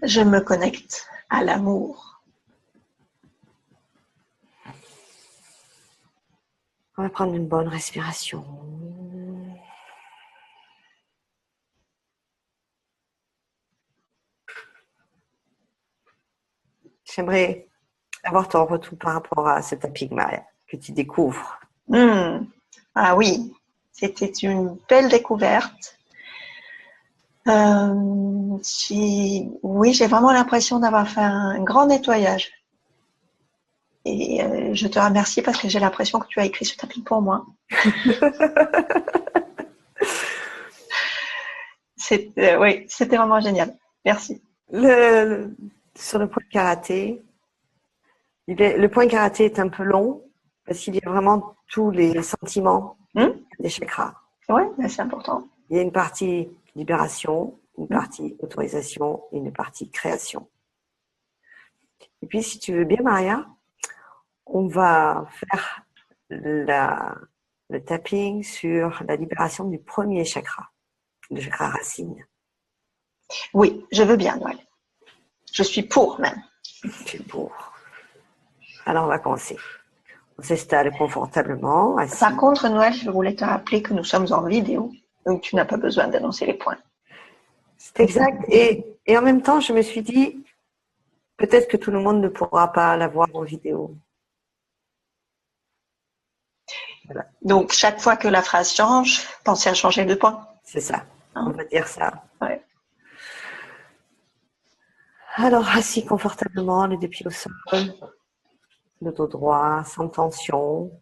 Je me connecte à l'amour. On va prendre une bonne respiration. J'aimerais avoir ton retour par rapport à ce tapping, Maria, que tu découvres. Ah oui, c'était une belle découverte. Oui, j'ai vraiment l'impression d'avoir fait un grand nettoyage. Et je te remercie parce que j'ai l'impression que tu as écrit ce tapping pour moi. Oui, c'était vraiment génial. Merci. Sur le point karaté, le point karaté est un peu long parce qu'il y a vraiment tous les sentiments des chakras. Oui, c'est important. Il y a une partie libération, une partie autorisation et une partie création. Et puis, si tu veux bien, Maria, on va faire le tapping sur la libération du premier chakra, le chakra racine. Oui, je veux bien, Noël. Je suis pour même. Tu es pour. Alors, on va commencer. On s'installe confortablement. Assis. Par contre, Noël, je voulais te rappeler que nous sommes en vidéo, donc tu n'as pas besoin d'annoncer les points. C'est exact. Et en même temps, je me suis dit, peut-être que tout le monde ne pourra pas la voir en vidéo. Voilà. Donc, chaque fois que la phrase change, pensez à changer de point. C'est ça. On va dire ça. Ouais. Alors, assis confortablement, les deux pieds au sol, le dos droit, sans tension.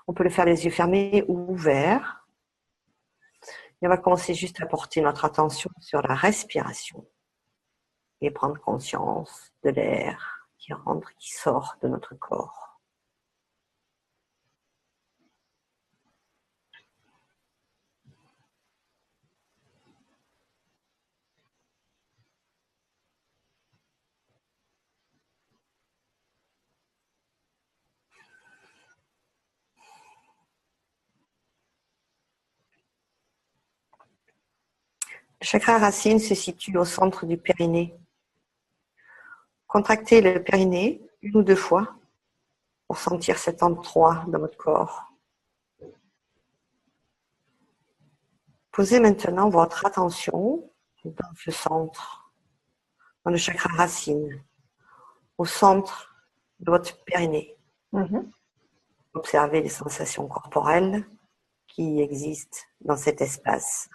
On peut le faire les yeux fermés ou ouverts. Et on va commencer juste à porter notre attention sur la respiration et prendre conscience de l'air qui rentre, qui sort de notre corps. Le chakra racine se situe au centre du périnée. Contractez le périnée 1 ou 2 fois pour sentir cet endroit dans votre corps. Posez maintenant votre attention dans ce centre, dans le chakra racine, au centre de votre périnée. Observez les sensations corporelles qui existent dans cet espace.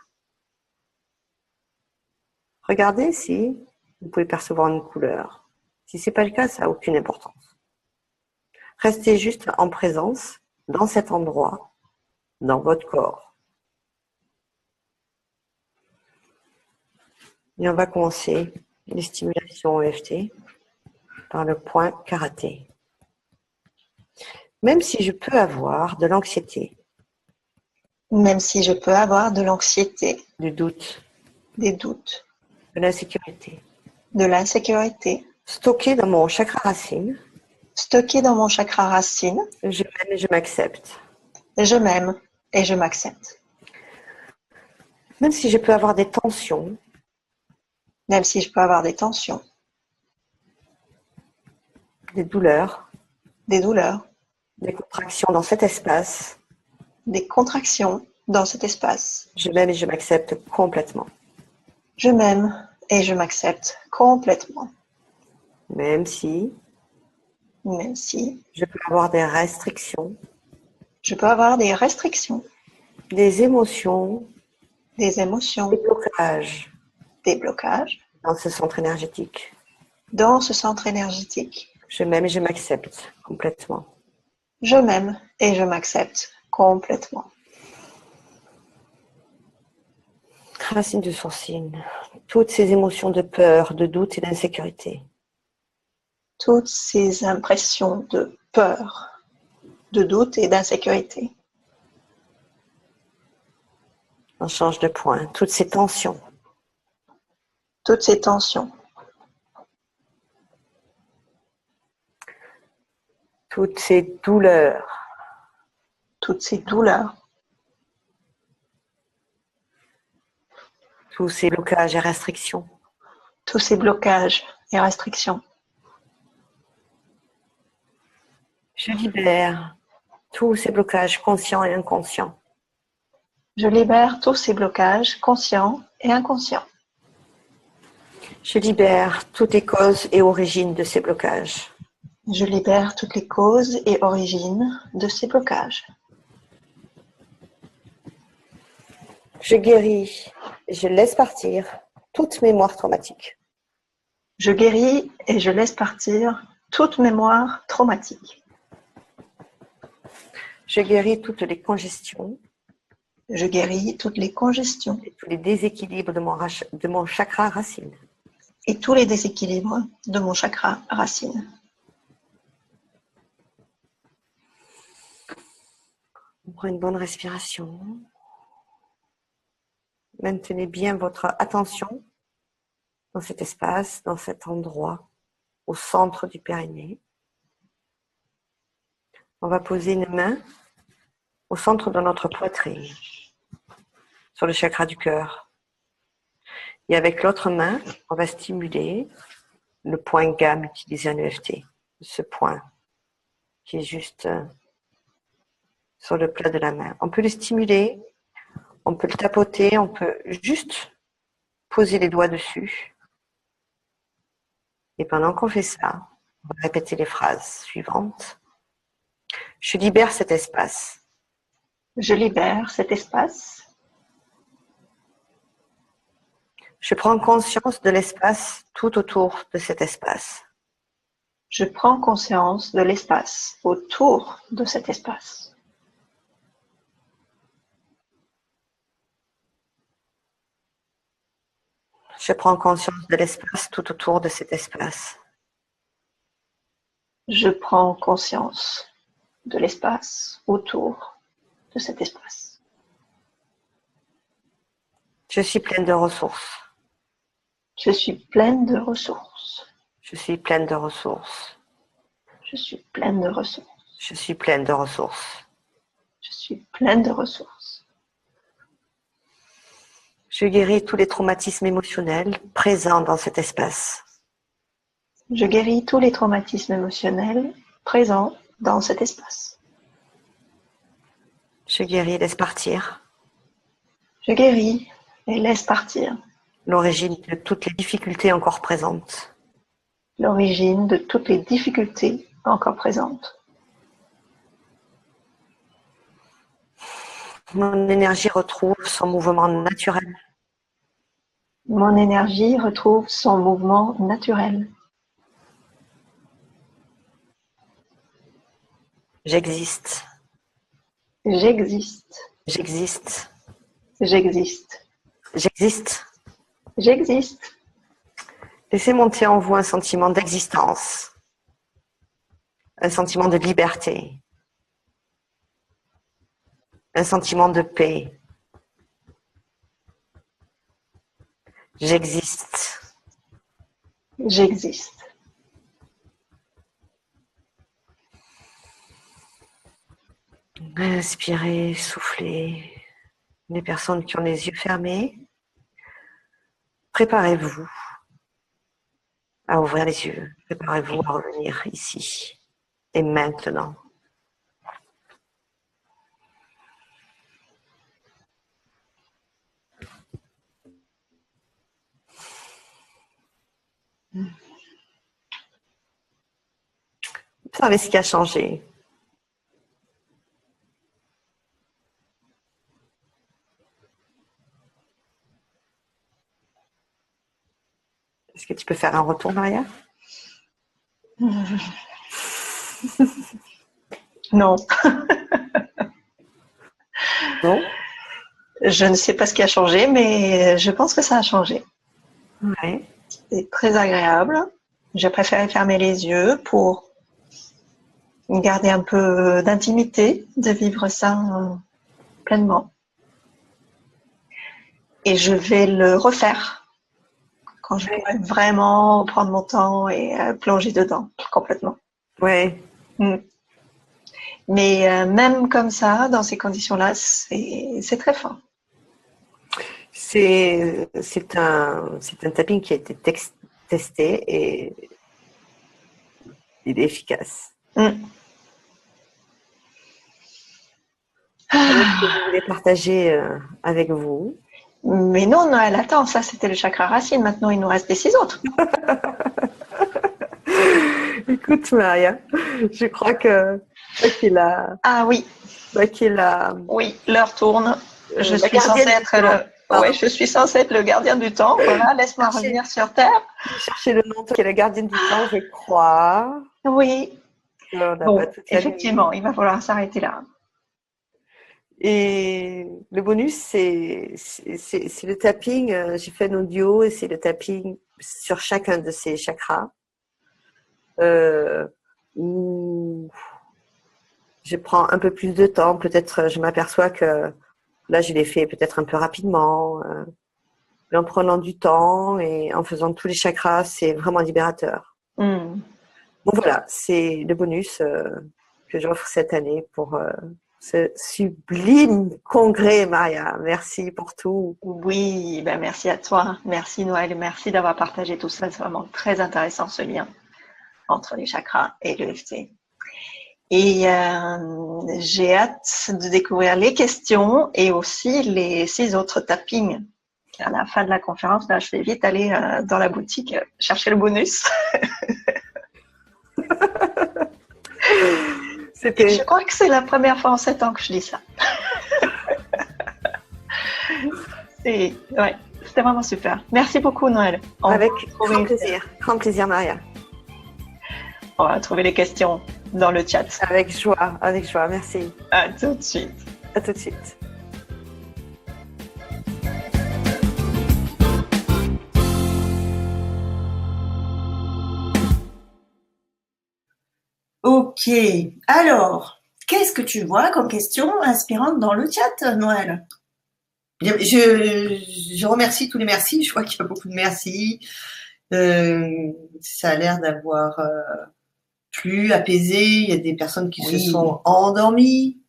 Regardez si vous pouvez percevoir une couleur. Si ce n'est pas le cas, ça n'a aucune importance. Restez juste en présence dans cet endroit, dans votre corps. Et on va commencer les stimulations EFT par le point karaté. Même si je peux avoir de l'anxiété, Même si je peux avoir de l'anxiété, du doute, des doutes, de l'insécurité, de l'insécurité, stocké dans mon chakra racine, stocké dans mon chakra racine, je m'aime et je m'accepte. je m'aime et je m'accepte. Même si je peux avoir des tensions, Même si je peux avoir des tensions, des douleurs, des douleurs, des contractions dans cet espace, des contractions dans cet espace, je m'aime et je m'accepte complètement. je m'aime et je m'accepte complètement. Même si Même si je peux avoir des restrictions, je peux avoir des restrictions, des émotions, des émotions, des blocages des blocages dans ce centre énergétique. dans ce centre énergétique. Je m'aime et je m'accepte complètement. Je m'aime et je m'accepte complètement. Racine du sourcil. Toutes ces émotions de peur, de doute et d'insécurité. Toutes ces impressions de peur, de doute et d'insécurité. On change de point. Toutes ces tensions. Toutes ces tensions. Toutes ces douleurs. Toutes ces douleurs. Tous ces blocages et restrictions. Tous ces blocages et restrictions. Je libère tous ces blocages conscients et inconscients. Je libère tous ces blocages conscients et inconscients. Je libère toutes les causes et origines de ces blocages. Je libère toutes les causes et origines de ces blocages. Je guéris et je laisse partir toute mémoire traumatique. Je guéris et je laisse partir toute mémoire traumatique. Je guéris toutes les congestions. Je guéris toutes les congestions Et tous les déséquilibres de mon chakra racine. et tous les déséquilibres de mon chakra racine. On prend une bonne respiration. Maintenez bien votre attention dans cet espace, dans cet endroit, au centre du périnée. On va poser une main au centre de notre poitrine, sur le chakra du cœur. Et avec l'autre main, on va stimuler le point gamme utilisé en EFT. Ce point qui est juste sur le plat de la main. On peut le stimuler, on peut le tapoter, on peut juste poser les doigts dessus. Et pendant qu'on fait ça, on va répéter les phrases suivantes. Je libère cet espace. Je libère cet espace. Je prends conscience de l'espace tout autour de cet espace. Je prends conscience de l'espace autour de cet espace. Je prends conscience de l'espace tout autour de cet espace. Je prends conscience de l'espace autour de cet espace. Je suis pleine de ressources. Je suis pleine de ressources. Je suis pleine de ressources. Je suis pleine de ressources. Je suis pleine de ressources. Je suis pleine de ressources. Je guéris tous les traumatismes émotionnels présents dans cet espace. Je guéris tous les traumatismes émotionnels présents dans cet espace. Je guéris et laisse partir Je guéris et laisse partir l'origine de toutes les difficultés encore présentes. l'origine de toutes les difficultés encore présentes. Mon énergie retrouve son mouvement naturel. Mon énergie retrouve son mouvement naturel. J'existe. J'existe. J'existe. J'existe. J'existe. J'existe. Laissez monter en vous un sentiment d'existence, un sentiment de liberté, un sentiment de paix. J'existe. J'existe. Inspirez, soufflez. Les personnes qui ont les yeux fermés, préparez-vous à ouvrir les yeux. Préparez-vous à revenir ici et maintenant. Observez ce qui a changé. Est-ce que tu peux faire un retour, Maria? Non. Non? Je ne sais pas ce qui a changé, mais je pense que ça a changé. Ouais. C'est très agréable. J'ai préféré fermer les yeux pour garder un peu d'intimité, de vivre ça pleinement. Et je vais le refaire quand je pourrai vraiment prendre mon temps et plonger dedans complètement. Ouais. Mais même comme ça, dans ces conditions-là, c'est très fin. C'est un tapping qui a été testé et il est efficace. Est-ce que vous voulez partager avec vous? Mais non, Noël, attends, ça c'était le chakra racine, maintenant il nous reste les 6 autres. Écoute Maria, je crois qu'il a... Ah oui. Qu'il a... Oui, l'heure tourne. Je suis censée être le gardien du temps. Voilà, laisse-moi revenir sur Terre. Chercher le nom qui est la gardienne du temps, je crois. Oui. Bon, effectivement, il va falloir s'arrêter là. Et le bonus, c'est le tapping. J'ai fait un audio et c'est le tapping sur chacun de ces chakras. Où je prends un peu plus de temps. Peut-être je m'aperçois que là, je l'ai fait peut-être un peu rapidement. Mais en prenant du temps et en faisant tous les chakras, c'est vraiment libérateur. Bon, voilà, c'est le bonus que j'offre cette année pour... ce sublime congrès, Maria. Merci pour tout. Oui, ben merci à toi. Merci Noël. Merci d'avoir partagé tout ça. C'est vraiment très intéressant ce lien entre les chakras et l'EFT. Et j'ai hâte de découvrir les questions et aussi les 6 autres tappings. À la fin de la conférence, là, je vais vite aller dans la boutique chercher le bonus. Je crois que c'est la première fois en 7 ans que je dis ça. C'était vraiment super. Merci beaucoup, Noël. Avec grand plaisir. Grand plaisir, Maria. On va trouver les questions dans le chat. Avec joie, merci. À tout de suite. À tout de suite. Ok. Alors, qu'est-ce que tu vois comme question inspirante dans le chat, Noël? Je remercie tous les merci. Je crois qu'il y a beaucoup de merci. Ça a l'air d'avoir plu, apaisé. Il y a des personnes qui se sont endormies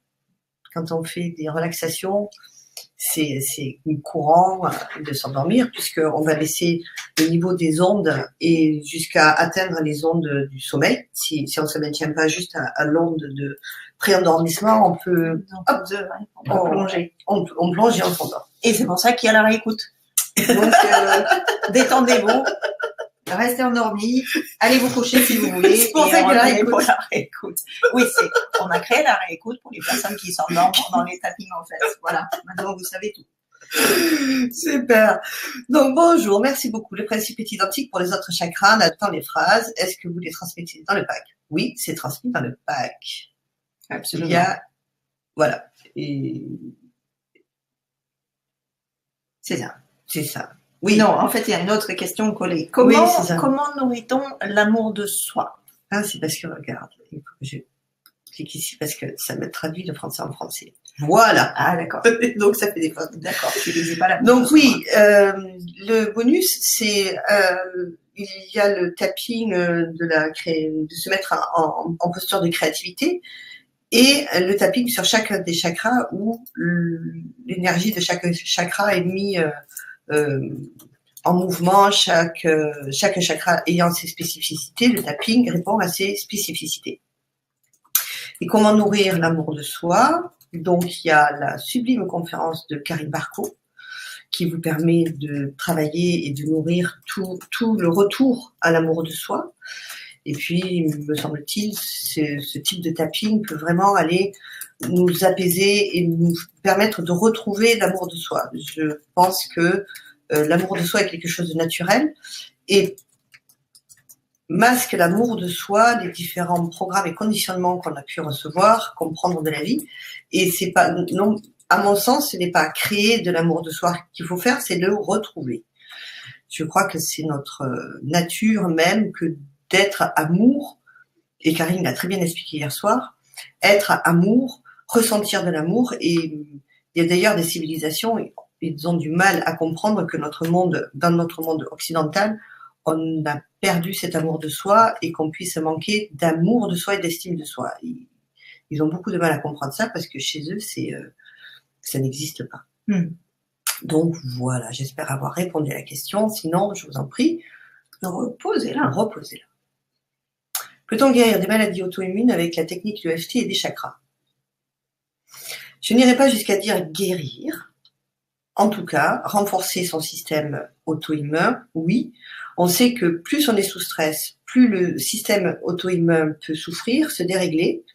quand on fait des relaxations. C'est courant de s'endormir puisqu'on va baisser le niveau des ondes et jusqu'à atteindre les ondes du sommeil. Si on se maintient pas juste à l'onde de pré-endormissement, on peut plonger. On plonge et on s'endort. Et c'est pour ça qu'il y a la réécoute. Donc, détendez-vous. Restez endormis, allez vous coucher si vous voulez. C'est pour ça qu'il y a la réécoute. Oui, on a créé la réécoute pour les personnes qui s'endorment pendant les tappings en fait. Voilà, maintenant vous savez tout. Super. Donc bonjour, merci beaucoup. Le principe est identique pour les autres chakras. On attend les phrases. Est-ce que vous les transmettez dans le pack? Oui, c'est transmis dans le pack. Absolument. Il y a, voilà. Et c'est ça. Oui. Non, en fait, il y a une autre question collée. Comment nourrit-on l'amour de soi? Ah, c'est parce que, regarde, il faut que je clique ici parce que ça me traduit de français en français. Voilà. Ah, d'accord. Donc, ça fait des fautes. D'accord, tu lisais pas la Donc, oui, le bonus, c'est, il y a le tapping de se mettre en posture de créativité et le tapping sur chacun des chakras où l'énergie de chaque chakra est mise en mouvement, chaque chakra ayant ses spécificités, le tapping répond à ses spécificités. Et comment nourrir l'amour de soi? Donc, il y a la sublime conférence de Karine Barco qui vous permet de travailler et de nourrir tout le retour à l'amour de soi. Et puis, me semble-t-il, ce type de tapping peut vraiment aller nous apaiser et nous permettre de retrouver l'amour de soi. Je pense que l'amour de soi est quelque chose de naturel et masque l'amour de soi, les différents programmes et conditionnements qu'on a pu recevoir, comprendre de la vie. Et c'est pas, non, à mon sens, ce n'est pas créer de l'amour de soi qu'il faut faire, c'est le retrouver. Je crois que c'est notre nature même que d'être amour, et Karine l'a très bien expliqué hier soir, être amour, ressentir de l'amour, et il y a d'ailleurs des civilisations, ils ont du mal à comprendre que dans notre monde occidental, on a perdu cet amour de soi et qu'on puisse manquer d'amour de soi et d'estime de soi. Ils ont beaucoup de mal à comprendre ça parce que chez eux, ça n'existe pas. Donc voilà, j'espère avoir répondu à la question. Sinon, je vous en prie, reposez-la. Peut-on guérir des maladies auto-immunes avec la technique de l'EFT et des chakras? Je n'irai pas jusqu'à dire guérir. En tout cas, renforcer son système auto-immun, oui. On sait que plus on est sous stress, plus le système auto-immun peut souffrir, se dérégler,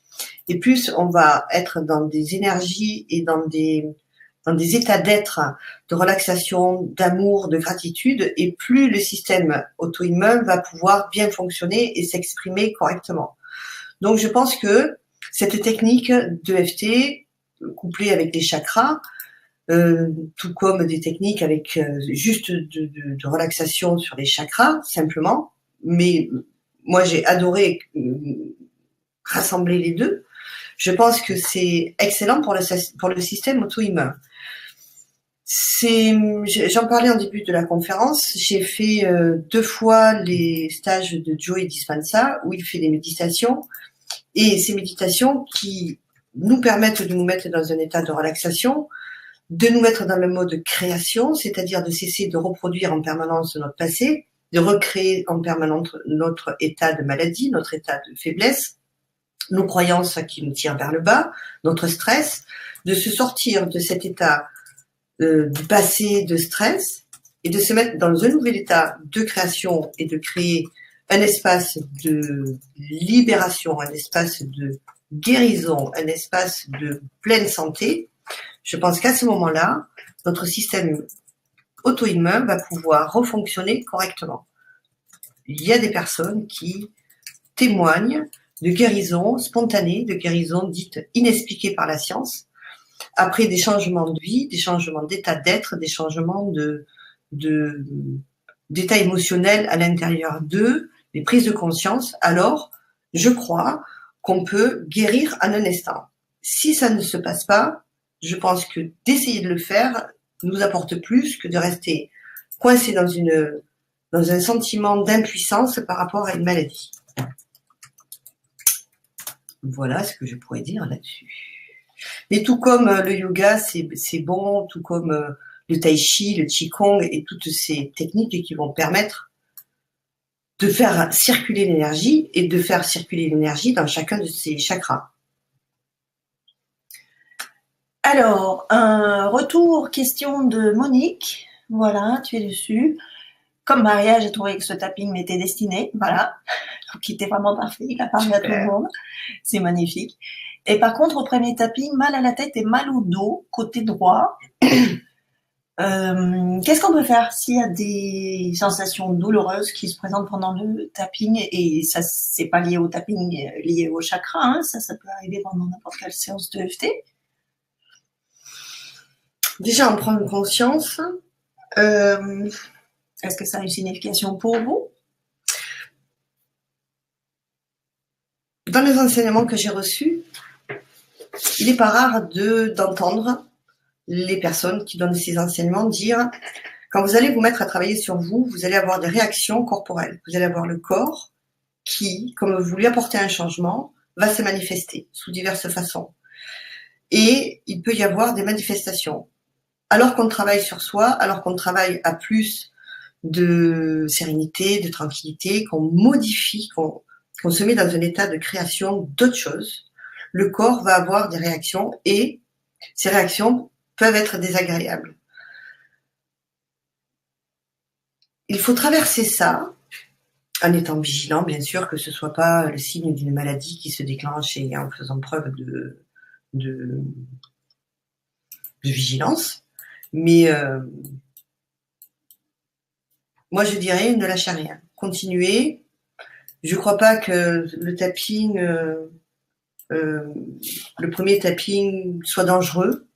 et plus on va être dans des énergies et dans des états d'être, de relaxation, d'amour, de gratitude, et plus le système auto-immun va pouvoir bien fonctionner et s'exprimer correctement. Donc je pense que cette technique d'EFT, couplée avec les chakras, tout comme des techniques avec juste de relaxation sur les chakras, simplement, mais moi j'ai adoré rassembler les deux. Je pense que c'est excellent pour le système auto-immun. J'en parlais en début de la conférence, j'ai fait 2 fois les stages de Joe Dispenza où il fait des méditations, et ces méditations qui nous permettent de nous mettre dans un état de relaxation, de nous mettre dans le mode création, c'est-à-dire de cesser de reproduire en permanence notre passé, de recréer en permanence notre état de maladie, notre état de faiblesse, nos croyances qui nous tirent vers le bas, notre stress, de se sortir de cet état du passé de stress et de se mettre dans un nouvel état de création et de créer un espace de libération, un espace de guérison, un espace de pleine santé. Je pense qu'à ce moment-là, notre système auto-immun va pouvoir refonctionner correctement. Il y a des personnes qui témoignent de guérison spontanée, de guérison dite inexpliquée par la science, après des changements de vie, des changements d'état d'être, des changements d'état émotionnel à l'intérieur d'eux, des prises de conscience. Alors, je crois qu'on peut guérir en un instant. Si ça ne se passe pas, je pense que d'essayer de le faire nous apporte plus que de rester coincé dans un sentiment d'impuissance par rapport à une maladie. Voilà ce que je pourrais dire là-dessus. Mais tout comme le yoga, c'est bon, tout comme le tai chi, le qigong et toutes ces techniques qui vont permettre de faire circuler l'énergie et de faire circuler l'énergie dans chacun de ces chakras. Alors, un retour, question de Monique. Voilà, tu es dessus. Comme Maria, j'ai trouvé que ce tapping m'était destiné. Voilà, donc il était vraiment parfait. Il a parlé à tout le monde. C'est magnifique. Et par contre, au premier tapping, mal à la tête et mal au dos, côté droit. Qu'est-ce qu'on peut faire s'il y a des sensations douloureuses qui se présentent pendant le tapping, et ça, c'est pas lié au tapping, lié au chakra, hein, ça peut arriver pendant n'importe quelle séance de EFT. Déjà, en prendre conscience. Est-ce que ça a une signification pour vous? Dans les enseignements que j'ai reçus, il n'est pas rare d'entendre les personnes qui donnent ces enseignements dire, quand vous allez vous mettre à travailler sur vous, vous allez avoir des réactions corporelles. Vous allez avoir le corps qui, comme vous lui apportez un changement, va se manifester sous diverses façons. Et il peut y avoir des manifestations. Alors qu'on travaille sur soi, alors qu'on travaille à plus de sérénité, de tranquillité, qu'on modifie, qu'on se met dans un état de création d'autre chose, le corps va avoir des réactions et ces réactions peuvent être désagréables. Il faut traverser ça en étant vigilant, bien sûr, que ce soit pas le signe d'une maladie qui se déclenche et en faisant preuve de vigilance. Mais moi, je dirais, ne lâchez rien. Continuez. Je crois pas que le tapping, le premier tapping soit dangereux.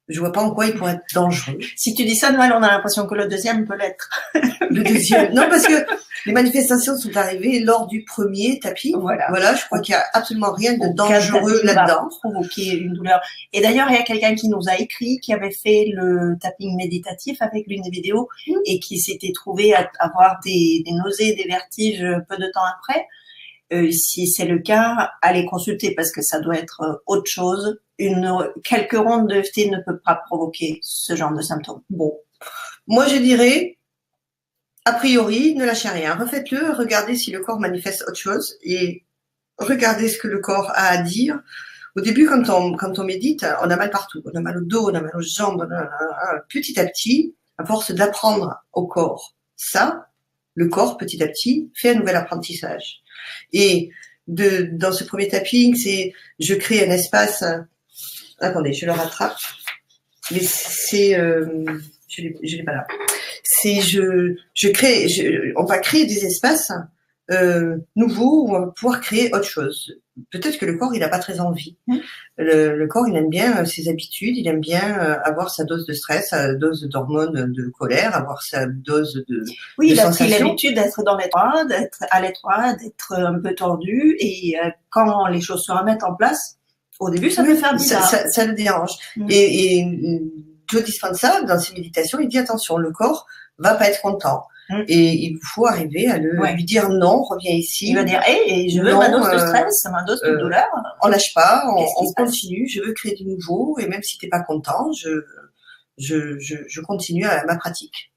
Je vois pas en quoi il pourrait être dangereux. Si tu dis ça, Noël, on a l'impression que le deuxième peut l'être. Le deuxième, non, parce que les manifestations sont arrivées lors du premier tapping. Voilà, je crois qu'il y a absolument rien de dangereux là-dedans. Provoquer une douleur. Et d'ailleurs, il y a quelqu'un qui nous a écrit, qui avait fait le tapping méditatif avec l'une des vidéos et qui s'était trouvé à avoir des nausées, des vertiges peu de temps après. Si c'est le cas, allez consulter parce que ça doit être autre chose. Quelques rondes de EFT ne peut pas provoquer ce genre de symptômes. Bon, moi je dirais, a priori, ne lâchez rien. Refaites-le, regardez si le corps manifeste autre chose et regardez ce que le corps a à dire. Au début, quand on médite, on a mal partout. On a mal au dos, on a mal aux jambes. Petit à petit, à force d'apprendre au corps ça, le corps, petit à petit, fait un nouvel apprentissage. Et dans ce premier tapping, c'est je crée un espace. Attendez, je le rattrape. Mais c'est je l'ai pas là. C'est on va créer des espaces nouveaux où on va pouvoir créer autre chose. Peut-être que le corps, il n'a pas très envie. Le corps, il aime bien ses habitudes, il aime bien avoir sa dose de stress, sa dose d'hormones de colère, avoir sa dose de Oui, il a sensations. pris l'habitude d'être dans l'étroit, d'être à l'étroit, d'être un peu tordu. Et quand les choses se remettent en place, au début, ça peut faire bizarre. Ça le dérange. Et Joe Dispenza, dans ses méditations, il dit attention, le corps va pas être content. Et il faut arriver à lui dire non, reviens ici. Il va dire, hey, je veux ma dose de stress, ma dose de douleur. On lâche pas, on continue, je veux créer du nouveau, et même si t'es pas content, je continue à ma pratique.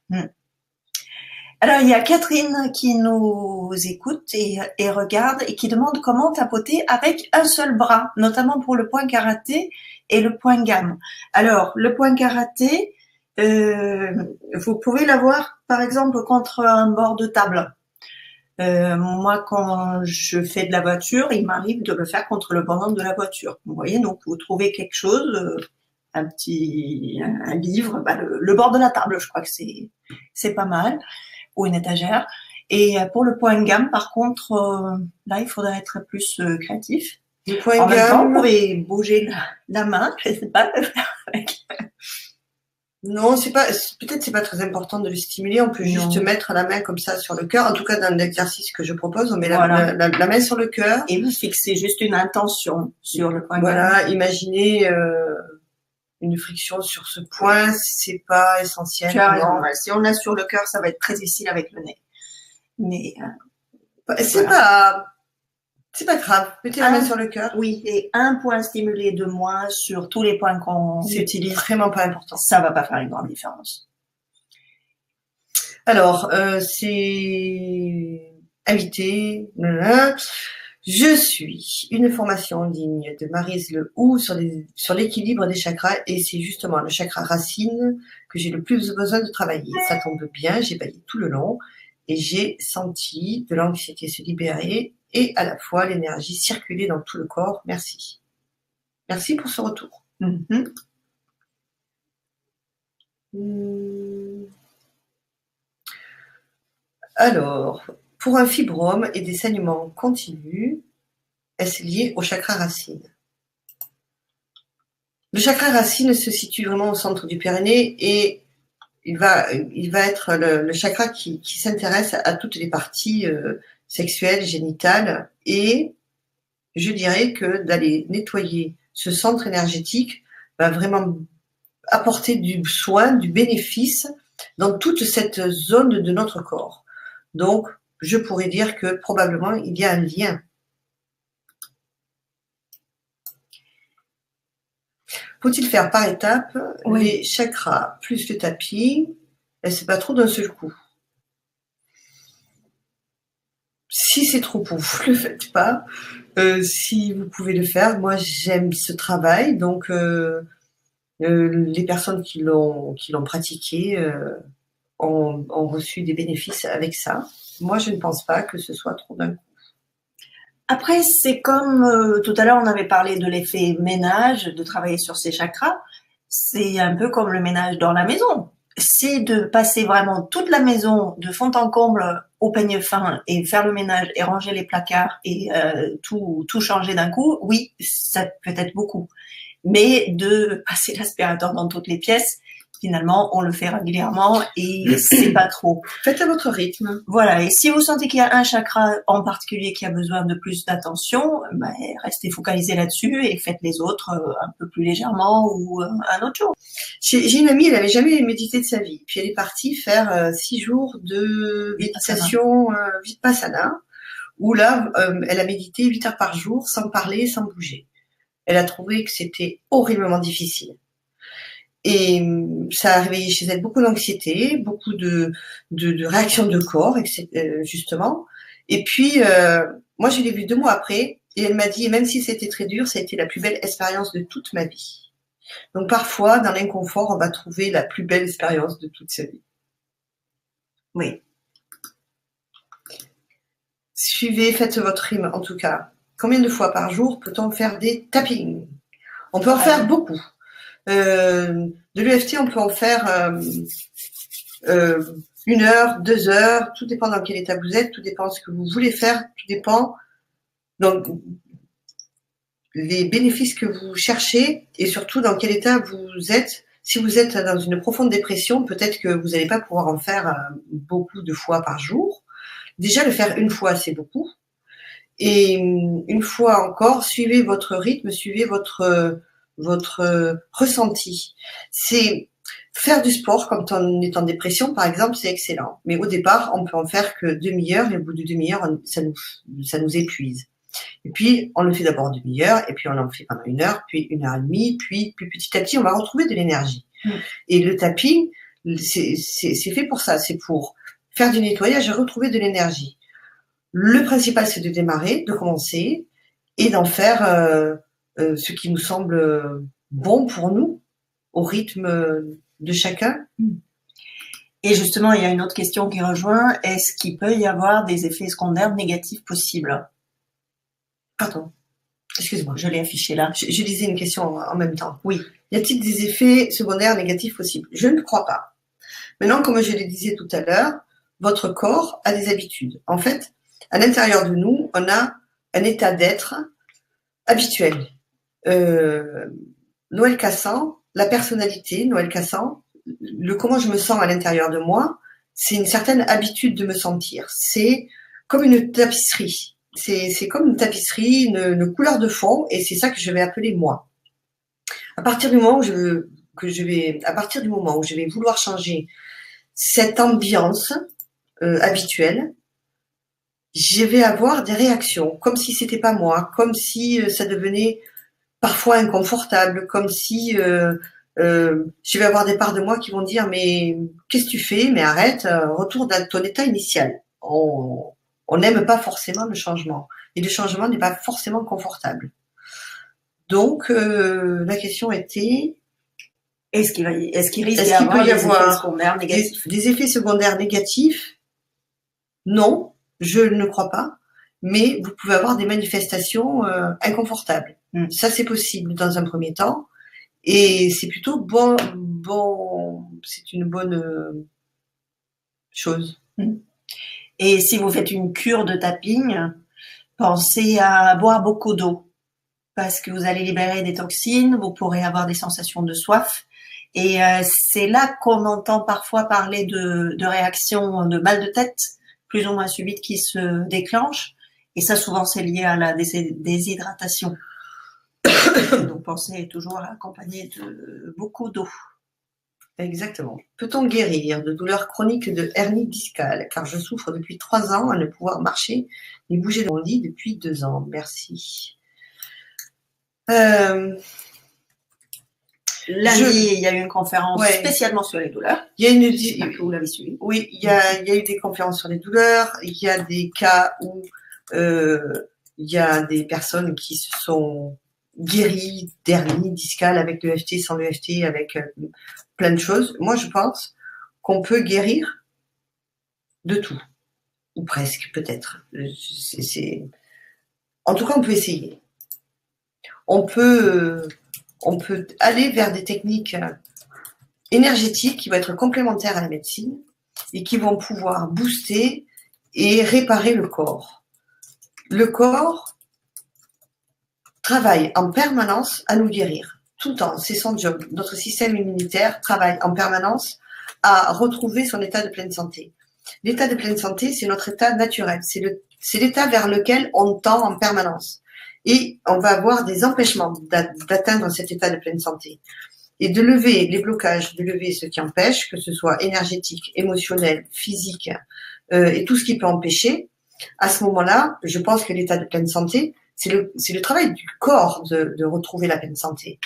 Alors, il y a Catherine qui nous écoute et regarde et qui demande comment tapoter avec un seul bras, notamment pour le point karaté et le point gamme. Alors, le point karaté, vous pouvez l'avoir, par exemple, contre un bord de table. Moi, quand je fais de la voiture, il m'arrive de le faire contre le volant de la voiture. Vous voyez, donc vous trouvez quelque chose, un livre, le bord de la table, je crois que c'est pas mal, ou une étagère. Et pour le point gamme, par contre, là, il faudrait être plus créatif. Le point en gamme, même temps, vous pouvez bouger la main, je sais pas, avec Non, peut-être c'est pas très important de le stimuler. On peut juste Non. mettre la main comme ça sur le cœur. En tout cas, dans l'exercice que je propose, on met Voilà. la main sur le cœur. Et vous fixez juste une intention sur le point. Voilà, imaginez une friction sur ce point, c'est pas essentiel. Tu as raison. Si on l'a sur le cœur, ça va être très difficile avec le nez. Mais c'est pas grave. Mettez la main sur le cœur. Oui, et un point stimulé de moins sur tous les points qu'on utilise. C'est vraiment pas important. Ça va pas faire une grande différence. Alors, c'est invité. Je suis une formation en ligne de Maryse Le Houx sur l'équilibre des chakras et c'est justement le chakra racine que j'ai le plus besoin de travailler. Ça tombe bien, j'ai baillé tout le long et j'ai senti de l'anxiété se libérer et à la fois l'énergie circuler dans tout le corps. Merci. Merci pour ce retour. Alors, pour un fibrome et des saignements continus, est-ce lié au chakra racine? Le chakra racine se situe vraiment au centre du périnée et il va être le chakra qui s'intéresse à toutes les parties sexuelles, génitales, et je dirais que d'aller nettoyer ce centre énergétique va vraiment apporter du soin, du bénéfice dans toute cette zone de notre corps. Donc, je pourrais dire que probablement il y a un lien. Faut-il faire par étapes les chakras plus le tapis? C'est pas trop d'un seul coup. Si c'est trop pour vous, le faites pas. Si vous pouvez le faire, moi j'aime ce travail, donc les personnes qui l'ont pratiqué ont reçu des bénéfices avec ça. Moi, je ne pense pas que ce soit trop d'un coup. Après, c'est comme tout à l'heure, on avait parlé de l'effet ménage, de travailler sur ses chakras. C'est un peu comme le ménage dans la maison. C'est de passer vraiment toute la maison de fond en comble au peigne fin et faire le ménage et ranger les placards et tout changer d'un coup. Oui, ça peut être beaucoup. Mais de passer l'aspirateur dans toutes les pièces, finalement, on le fait régulièrement et c'est pas trop. Faites à votre rythme. Voilà. Et si vous sentez qu'il y a un chakra en particulier qui a besoin de plus d'attention, ben, restez focalisé là-dessus et faites les autres un peu plus légèrement ou un autre jour. J'ai une amie, elle n'avait jamais médité de sa vie. Puis elle est partie faire 6 jours de méditation Vipassana, où là, elle a médité 8 heures par jour, sans parler, sans bouger. Elle a trouvé que c'était horriblement difficile. Et ça a réveillé chez elle beaucoup d'anxiété, beaucoup de réactions de corps, justement. Et puis, moi, je l'ai vue 2 mois après, et elle m'a dit, même si c'était très dur, ça a été la plus belle expérience de toute ma vie. Donc, parfois, dans l'inconfort, on va trouver la plus belle expérience de toute sa vie. Oui. Suivez, faites votre rythme, en tout cas. Combien de fois par jour peut-on faire des tappings? On peut en faire beaucoup. De l'EFT, on peut en faire 1 heure, 2 heures, tout dépend dans quel état vous êtes, tout dépend de ce que vous voulez faire, tout dépend donc les bénéfices que vous cherchez et surtout dans quel état vous êtes. Si vous êtes dans une profonde dépression, peut-être que vous n'allez pas pouvoir en faire beaucoup de fois par jour. Déjà, le faire 1 fois, c'est beaucoup. Et 1 fois encore, suivez votre rythme, suivez votre ressenti. C'est faire du sport quand on est en dépression, par exemple, c'est excellent. Mais au départ, on peut en faire que 1/2 heure et au bout de 1/2 heure, ça nous épuise. Et puis, on le fait d'abord 1/2 heure et puis on en fait pendant 1 heure, puis 1 heure et demie, puis petit à petit, on va retrouver de l'énergie. Et le tapping, c'est fait pour ça. C'est pour faire du nettoyage et retrouver de l'énergie. Le principal, c'est de démarrer, de commencer et d'en faire ce qui nous semble bon pour nous, au rythme de chacun. Et justement, il y a une autre question qui rejoint. Est-ce qu'il peut y avoir des effets secondaires négatifs possibles? Pardon, excuse-moi. Je l'ai affiché là. Je lisais une question en même temps. Oui. Y a-t-il des effets secondaires négatifs possibles? Je ne crois pas. Maintenant, comme je le disais tout à l'heure, votre corps a des habitudes. En fait, à l'intérieur de nous, on a un état d'être habituel. Noël Cassan, la personnalité, Noël Cassan, le comment je me sens à l'intérieur de moi, c'est une certaine habitude de me sentir. C'est comme une tapisserie. C'est comme une tapisserie, une couleur de fond, et c'est ça que je vais appeler moi. À partir du moment où à partir du moment où je vais vouloir changer cette ambiance habituelle, je vais avoir des réactions, comme si c'était pas moi, comme si ça devenait parfois inconfortable, comme si je vais avoir des parts de moi qui vont dire mais qu'est-ce que tu fais? Mais arrête, retourne à ton état initial. On n'aime pas forcément le changement, et le changement n'est pas forcément confortable. Donc la question était est-ce qu'il risque d'y avoir des effets secondaires négatifs? Des effets secondaires négatifs? Non, je ne crois pas. Mais vous pouvez avoir des manifestations inconfortables. Ça, c'est possible dans un premier temps. Et c'est plutôt c'est une bonne chose. Et si vous faites une cure de tapping, pensez à boire beaucoup d'eau. Parce que vous allez libérer des toxines, vous pourrez avoir des sensations de soif. Et c'est là qu'on entend parfois parler de réactions de mal de tête, plus ou moins subites, qui se déclenchent. Et ça, souvent, c'est lié à la déshydratation. Donc, pensez toujours à accompagner de beaucoup d'eau. Exactement. Peut-on guérir de douleurs chroniques de hernie discale? Car je souffre depuis 3 ans à ne pouvoir marcher ni bouger de mon lit depuis 2 ans. Merci. Lundi, il y a eu une conférence spécialement sur les douleurs. Il y a une, vous l'avez suivi. Oui, il y a eu des conférences sur les douleurs. Il y a des cas où il y a des personnes qui se sont guéries d'hernie discale avec l'EFT, sans l'EFT, avec plein de choses. Moi, je pense qu'on peut guérir de tout, ou presque, peut-être. En tout cas, on peut essayer. On peut aller vers des techniques énergétiques qui vont être complémentaires à la médecine et qui vont pouvoir booster et réparer le corps. Le corps travaille en permanence à nous guérir, tout le temps, c'est son job. Notre système immunitaire travaille en permanence à retrouver son état de pleine santé. L'état de pleine santé, c'est notre état naturel, c'est l'état vers lequel on tend en permanence. Et on va avoir des empêchements d'atteindre cet état de pleine santé. Et de lever les blocages, de lever ce qui empêche, que ce soit énergétique, émotionnel, physique, et tout ce qui peut empêcher, à ce moment-là, je pense que l'état de pleine santé, c'est le travail du corps de retrouver la pleine santé.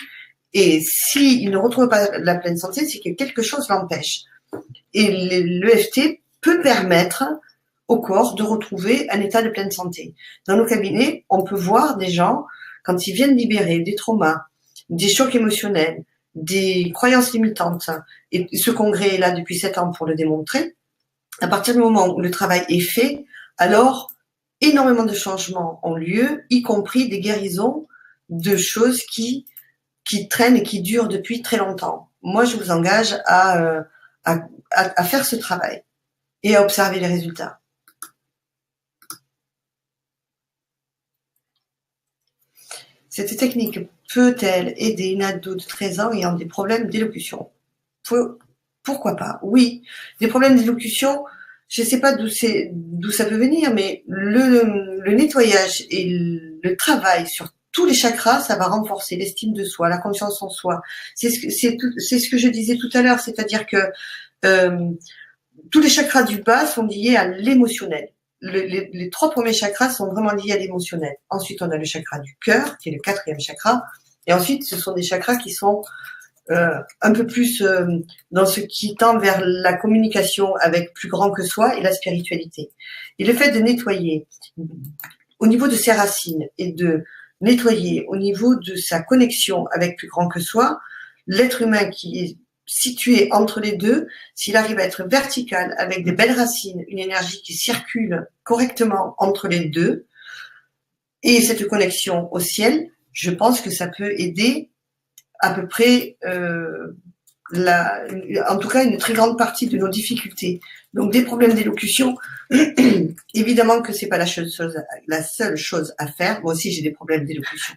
Et s'il ne retrouve pas la pleine santé, c'est que quelque chose l'empêche. Et l'EFT peut permettre au corps de retrouver un état de pleine santé. Dans nos cabinets, on peut voir des gens, quand ils viennent libérer des traumas, des chocs émotionnels, des croyances limitantes, et ce congrès est là depuis 7 ans pour le démontrer, à partir du moment où le travail est fait, alors énormément de changements ont lieu, y compris des guérisons de choses qui traînent et qui durent depuis très longtemps. Moi, je vous engage à faire ce travail et à observer les résultats. Cette technique peut-elle aider une ado de 13 ans ayant des problèmes d'élocution? Pourquoi pas? Oui, des problèmes d'élocution, je ne sais pas d'où ça peut venir, mais le nettoyage et le travail sur tous les chakras, ça va renforcer l'estime de soi, la confiance en soi. C'est ce que je disais tout à l'heure, c'est-à-dire que tous les chakras du bas sont liés à l'émotionnel. Les 3 premiers chakras sont vraiment liés à l'émotionnel. Ensuite, on a le chakra du cœur, qui est le 4e chakra. Et ensuite, ce sont des chakras qui sont un peu plus dans ce qui tend vers la communication avec plus grand que soi et la spiritualité. Et le fait de nettoyer au niveau de ses racines et de nettoyer au niveau de sa connexion avec plus grand que soi, l'être humain qui est situé entre les deux, s'il arrive à être vertical avec des belles racines, une énergie qui circule correctement entre les deux, et cette connexion au ciel, je pense que ça peut aider à peu près en tout cas une très grande partie de nos difficultés. Donc des problèmes d'élocution, évidemment que c'est pas la seule chose à faire. Moi aussi j'ai des problèmes d'élocution.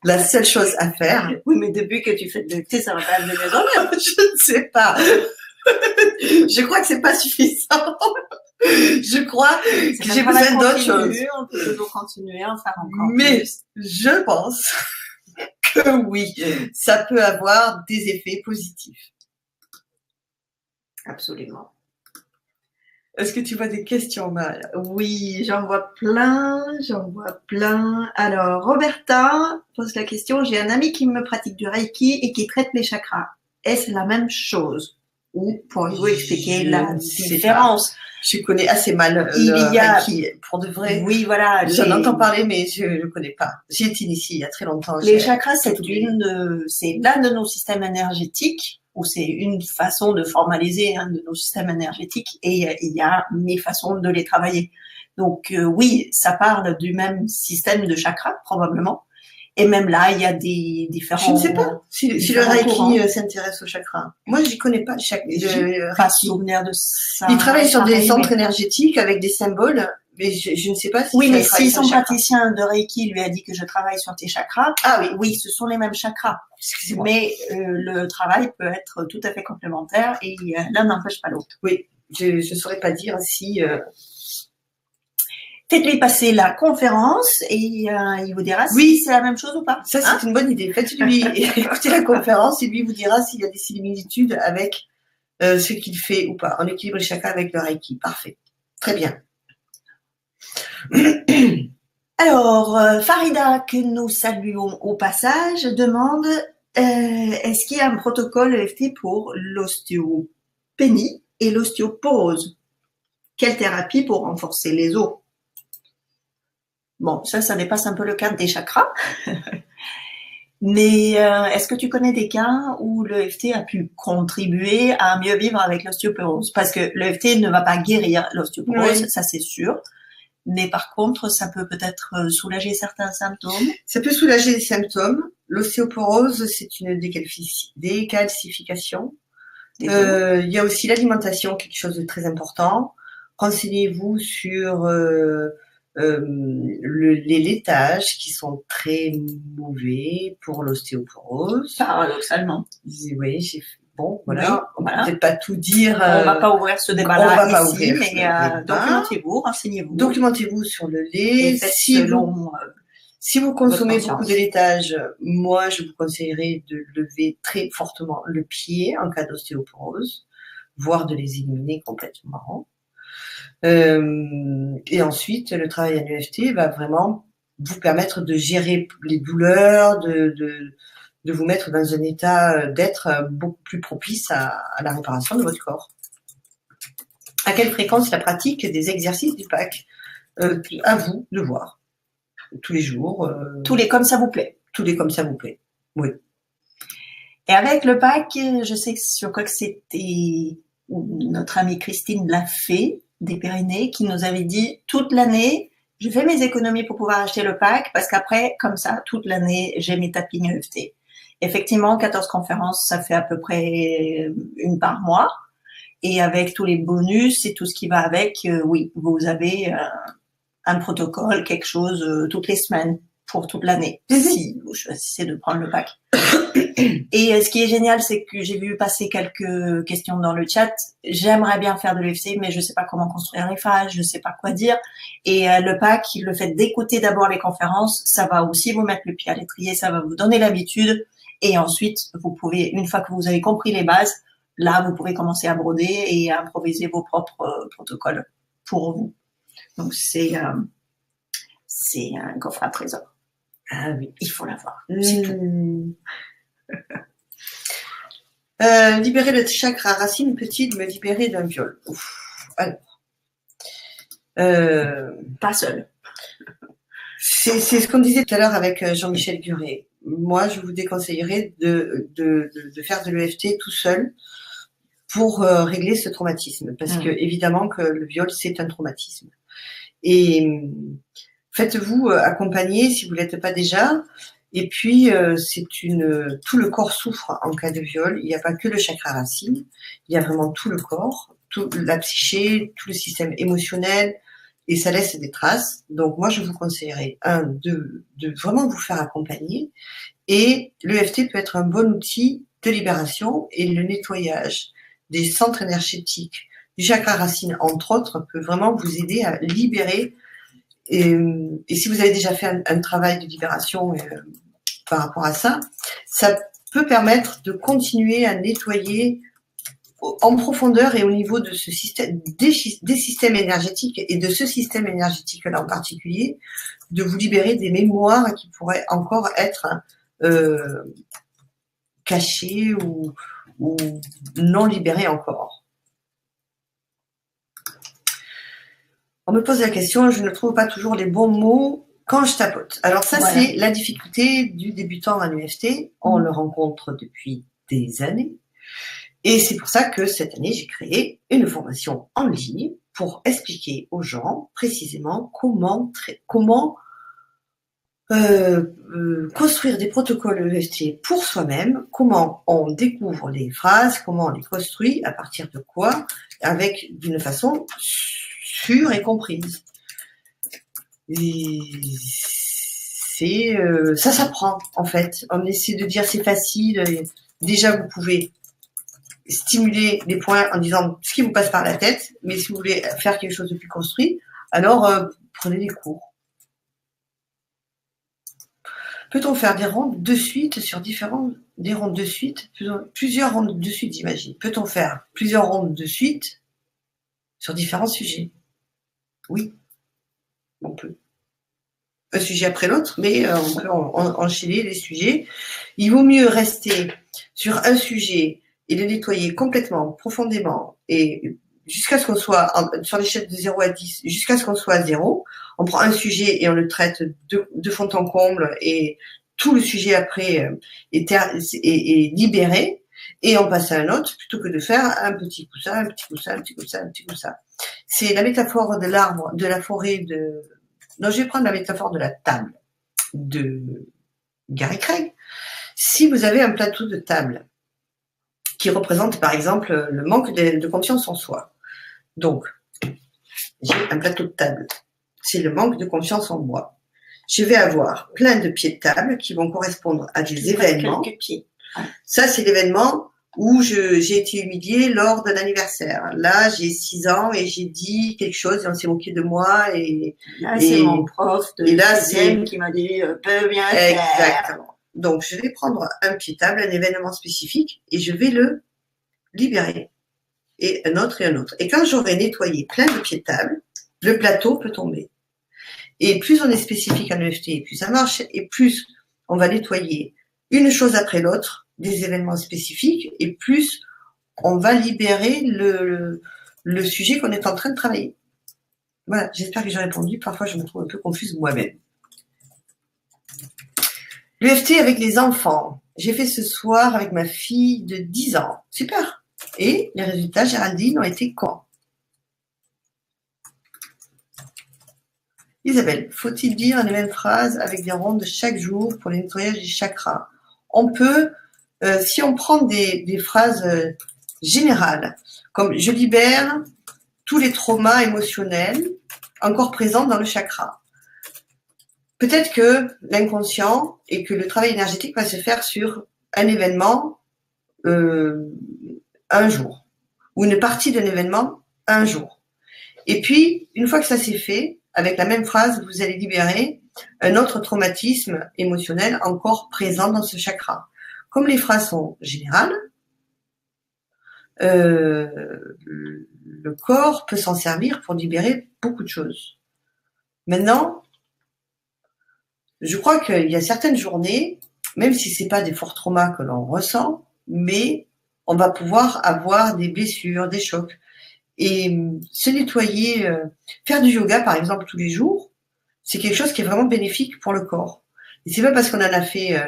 La seule chose à faire. Oui, mais depuis que tu fais de l'EFT, ça va pas de mieux en mieux. Je ne sais pas. Je crois que c'est pas suffisant. Je crois que j'ai besoin d'autre chose. On peut toujours continuer à en faire encore Mais plus. je pense que oui, ça peut avoir des effets positifs. Absolument. Est-ce que tu vois des questions, Maria? Oui, j'en vois plein. Alors, Roberta pose la question, j'ai un ami qui me pratique du Reiki et qui traite les chakras. Est-ce la même chose? Ou pourriez-vous expliquer la différence? Je connais assez mal Il le y a- Reiki, pour de vrai. Oui, voilà. J'en entends parler, mais je ne connais pas. J'y étais initiée il y a très longtemps. Les chakras, c'est l'un de nos systèmes énergétiques, ou c'est une façon de formaliser un de nos systèmes énergétiques, et il y a 1000 façons de les travailler. Donc oui, ça parle du même système de chakras, probablement. Et même là, il y a des différents... Je ne sais pas si le différents Reiki courants. S'intéresse au chakra. Moi, j'y connais pas le Pas Reiki. souvenir de ça. Ils travaillent sur des Pareil, centres mais- énergétiques avec des symboles, mais je ne sais pas si Oui, ça mais travaille si sur son le chakra. praticien de Reiki lui a dit que je travaille sur tes chakras, Ah oui, oui, ce sont les mêmes chakras. excusez-moi. Mais le travail peut être tout à fait complémentaire et l'un n'empêche pas l'autre. Oui, je ne saurais pas dire si... Faites-lui passer la conférence et il vous dira Oui. si c'est la même chose ou pas. Ça, c'est Hein? une bonne idée. Faites-lui écouter la conférence et lui vous dira s'il y a des similitudes avec ce qu'il fait ou pas. On équilibre les chakras avec le Reiki. Parfait. Très bien. Alors, Farida, que nous saluons au passage, demande est-ce qu'il y a un protocole EFT pour l'ostéopénie et l'ostéoporose? Quelle thérapie pour renforcer les os? Bon, ça dépasse un peu le cadre des chakras. Mais est-ce que tu connais des cas où l'EFT a pu contribuer à mieux vivre avec l'ostéoporose? Parce que l'EFT ne va pas guérir l'ostéoporose, Oui. ça c'est sûr. Mais par contre, ça peut peut-être soulager certains symptômes. Ça peut soulager les symptômes. L'ostéoporose, c'est une décalcification. Il y a aussi l'alimentation, quelque chose de très important. Renseignez-vous sur les laitages qui sont très mauvais pour l'ostéoporose. Paradoxalement. Oui, bon, voilà. Oui, voilà. Peut-être pas tout dire. On va pas ouvrir ce débat-là on va pas ici, ouvrir mais ce débat. documentez-vous, renseignez-vous. Documentez-vous sur le lait. Et faites selon Si vous consommez votre beaucoup conscience. de laitage, moi, je vous conseillerais de lever très fortement le pied en cas d'ostéoporose, voire de les éliminer complètement. Et ensuite, le travail en EFT va vraiment vous permettre de gérer les douleurs, de vous mettre dans un état d'être beaucoup plus propice à la réparation de votre corps. À quelle fréquence la pratique des exercices du PAC? À vous de voir. Tous les jours. tous les comme ça vous plaît. Tous les comme ça vous plaît. Oui. Et avec le pack, je crois que c'était notre amie Christine Lafay des Pyrénées qui nous avait dit toute l'année, je fais mes économies pour pouvoir acheter le pack parce qu'après, comme ça, toute l'année, j'ai mes tappings EFT. Effectivement, 14 conférences, ça fait à peu près une par mois. Et avec tous les bonus et tout ce qui va avec, oui, vous avez un protocole, quelque chose toutes les semaines pour toute l'année, si vous choisissez de prendre le pack. Et ce qui est génial, c'est que j'ai vu passer quelques questions dans le chat. J'aimerais bien faire de l'EFT, mais je sais pas comment construire les phases, je sais pas quoi dire. Et le pack, le fait d'écouter d'abord les conférences, ça va aussi vous mettre le pied à l'étrier, ça va vous donner l'habitude. Et ensuite, vous pouvez, une fois que vous avez compris les bases, là, vous pouvez commencer à broder et à improviser vos propres protocoles pour vous. Donc, c'est un coffre à trésor. Ah oui. Il faut l'avoir. C'est tout. Libérer le chakra racine peut-il me libérer d'un viol? Alors, Pas seul. c'est ce qu'on disait tout à l'heure avec Jean-Michel Guret. Moi, je vous déconseillerais de faire de l'EFT tout seul pour régler ce traumatisme, parce que évidemment que le viol c'est un traumatisme. Et faites-vous accompagner si vous l'êtes pas déjà. Et puis, tout le corps souffre en cas de viol. Il n'y a pas que le chakra racine, il y a vraiment tout le corps, toute la psyché, tout le système émotionnel, et ça laisse des traces. Donc moi, je vous conseillerais, de vraiment vous faire accompagner. Et l'EFT peut être un bon outil de libération, et le nettoyage des centres énergétiques du chakra racine, entre autres, peut vraiment vous aider à libérer. Et si vous avez déjà fait un travail de libération par rapport à ça, ça peut permettre de continuer à nettoyer en profondeur et au niveau de ce système, des systèmes énergétiques, et de ce système énergétique-là en particulier, de vous libérer des mémoires qui pourraient encore être cachées ou non libérées encore. On me pose la question, je ne trouve pas toujours les bons mots quand je tapote. Alors ça, voilà. C'est la difficulté du débutant en EFT. On le rencontre depuis des années. Et c'est pour ça que cette année, j'ai créé une formation en ligne pour expliquer aux gens précisément comment construire des protocoles EFT pour soi-même, comment on découvre les phrases, comment on les construit, à partir de quoi, d'une façon sûre et comprise. Et ça s'apprend en fait. On essaie de dire c'est facile. Déjà, vous pouvez stimuler les points en disant ce qui vous passe par la tête, mais si vous voulez faire quelque chose de plus construit, alors prenez des cours. Peut-on faire des rondes de suite sur plusieurs rondes de suite, j'imagine. Peut-on faire plusieurs rondes de suite sur différents sujets? Oui, on peut. Un sujet après l'autre, mais on peut enchaîner les sujets. Il vaut mieux rester sur un sujet et le nettoyer complètement, profondément, et jusqu'à ce qu'on soit, sur l'échelle de 0 à 10, jusqu'à ce qu'on soit à 0. On prend un sujet et on le traite de fond en comble, et tout le sujet après est libéré, et on passe à un autre, plutôt que de faire un petit coup ça, un petit coup ça, un petit coup ça, un petit coup ça. C'est la métaphore de l'arbre, de la forêt, non, je vais prendre la métaphore de la table de Gary Craig. Si vous avez un plateau de table qui représente par exemple le manque de confiance en soi, donc j'ai un plateau de table, c'est le manque de confiance en moi. Je vais avoir plein de pieds de table qui vont correspondre à des événements. Ça, c'est l'événement où j'ai été humiliée lors d'un anniversaire. Là, j'ai 6 ans et j'ai dit quelque chose et on s'est moqué de moi. Et là, c'est mon prof de sixième qui m'a dit peut bien faire. Exactement. Donc, je vais prendre un pied de table, un événement spécifique, et je vais le libérer. Et un autre et un autre. Et quand j'aurai nettoyé plein de pieds de table, le plateau peut tomber. Et plus on est spécifique en EFT, plus ça marche, et plus on va nettoyer une chose après l'autre, des événements spécifiques, et plus on va libérer le sujet qu'on est en train de travailler. Voilà, j'espère que j'ai répondu. Parfois, je me trouve un peu confuse moi-même. L'EFT avec les enfants. J'ai fait ce soir avec ma fille de 10 ans. Super. Et les résultats, Géraldine, ont été quand? Isabelle, faut-il dire les mêmes phrases avec des rondes chaque jour pour le nettoyage des chakras? On peut, si on prend des phrases générales, comme je libère tous les traumas émotionnels encore présents dans le chakra. Peut-être que l'inconscient et que le travail énergétique va se faire sur un événement un jour, ou une partie d'un événement un jour. Et puis, une fois que ça s'est fait, avec la même phrase, vous allez libérer un autre traumatisme émotionnel encore présent dans ce chakra. Comme les phrases sont générales, le corps peut s'en servir pour libérer beaucoup de choses. Maintenant, je crois qu'il y a certaines journées, même si c'est pas des forts traumas que l'on ressent, mais on va pouvoir avoir des blessures, des chocs. Et se nettoyer, faire du yoga par exemple tous les jours, c'est quelque chose qui est vraiment bénéfique pour le corps. Et c'est pas parce qu'on en a fait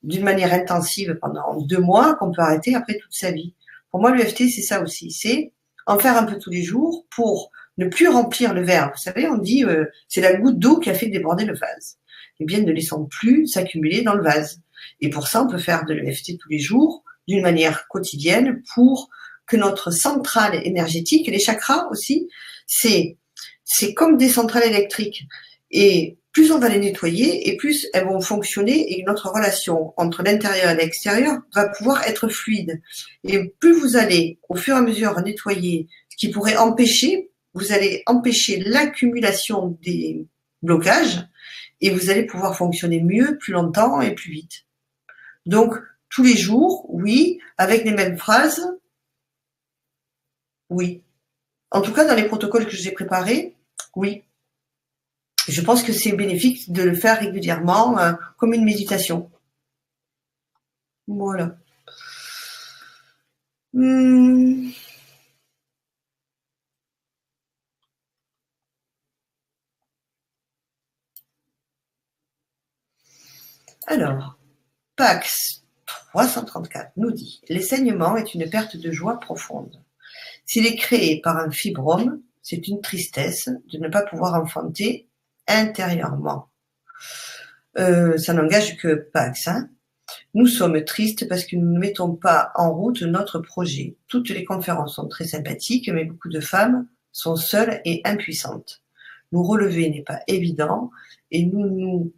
d'une manière intensive pendant 2 mois qu'on peut arrêter après toute sa vie. Pour moi, l'EFT, c'est ça aussi. C'est en faire un peu tous les jours pour ne plus remplir le verre. Vous savez, on dit c'est la goutte d'eau qui a fait déborder le vase. eh bien, ne laissons plus s'accumuler dans le vase. Et pour ça, on peut faire de l'EFT tous les jours, d'une manière quotidienne, pour que notre centrale énergétique, et les chakras aussi, c'est comme des centrales électriques. Et plus on va les nettoyer, et plus elles vont fonctionner, et notre relation entre l'intérieur et l'extérieur va pouvoir être fluide. Et plus vous allez, au fur et à mesure, nettoyer ce qui pourrait empêcher, vous allez empêcher l'accumulation des blocages, et vous allez pouvoir fonctionner mieux, plus longtemps et plus vite. Donc, tous les jours, oui, avec les mêmes phrases, oui. En tout cas, dans les protocoles que j'ai préparés, oui. Je pense que c'est bénéfique de le faire régulièrement, comme une méditation. Voilà. Alors, Pax 334 nous dit « Les saignements est une perte de joie profonde. S'il est créé par un fibrome, c'est une tristesse de ne pas pouvoir enfanter intérieurement. » Ça n'engage que Pax. Hein. Nous sommes tristes parce que nous ne mettons pas en route notre projet. Toutes les conférences sont très sympathiques, mais beaucoup de femmes sont seules et impuissantes. Nous relever n'est pas évident et nous nous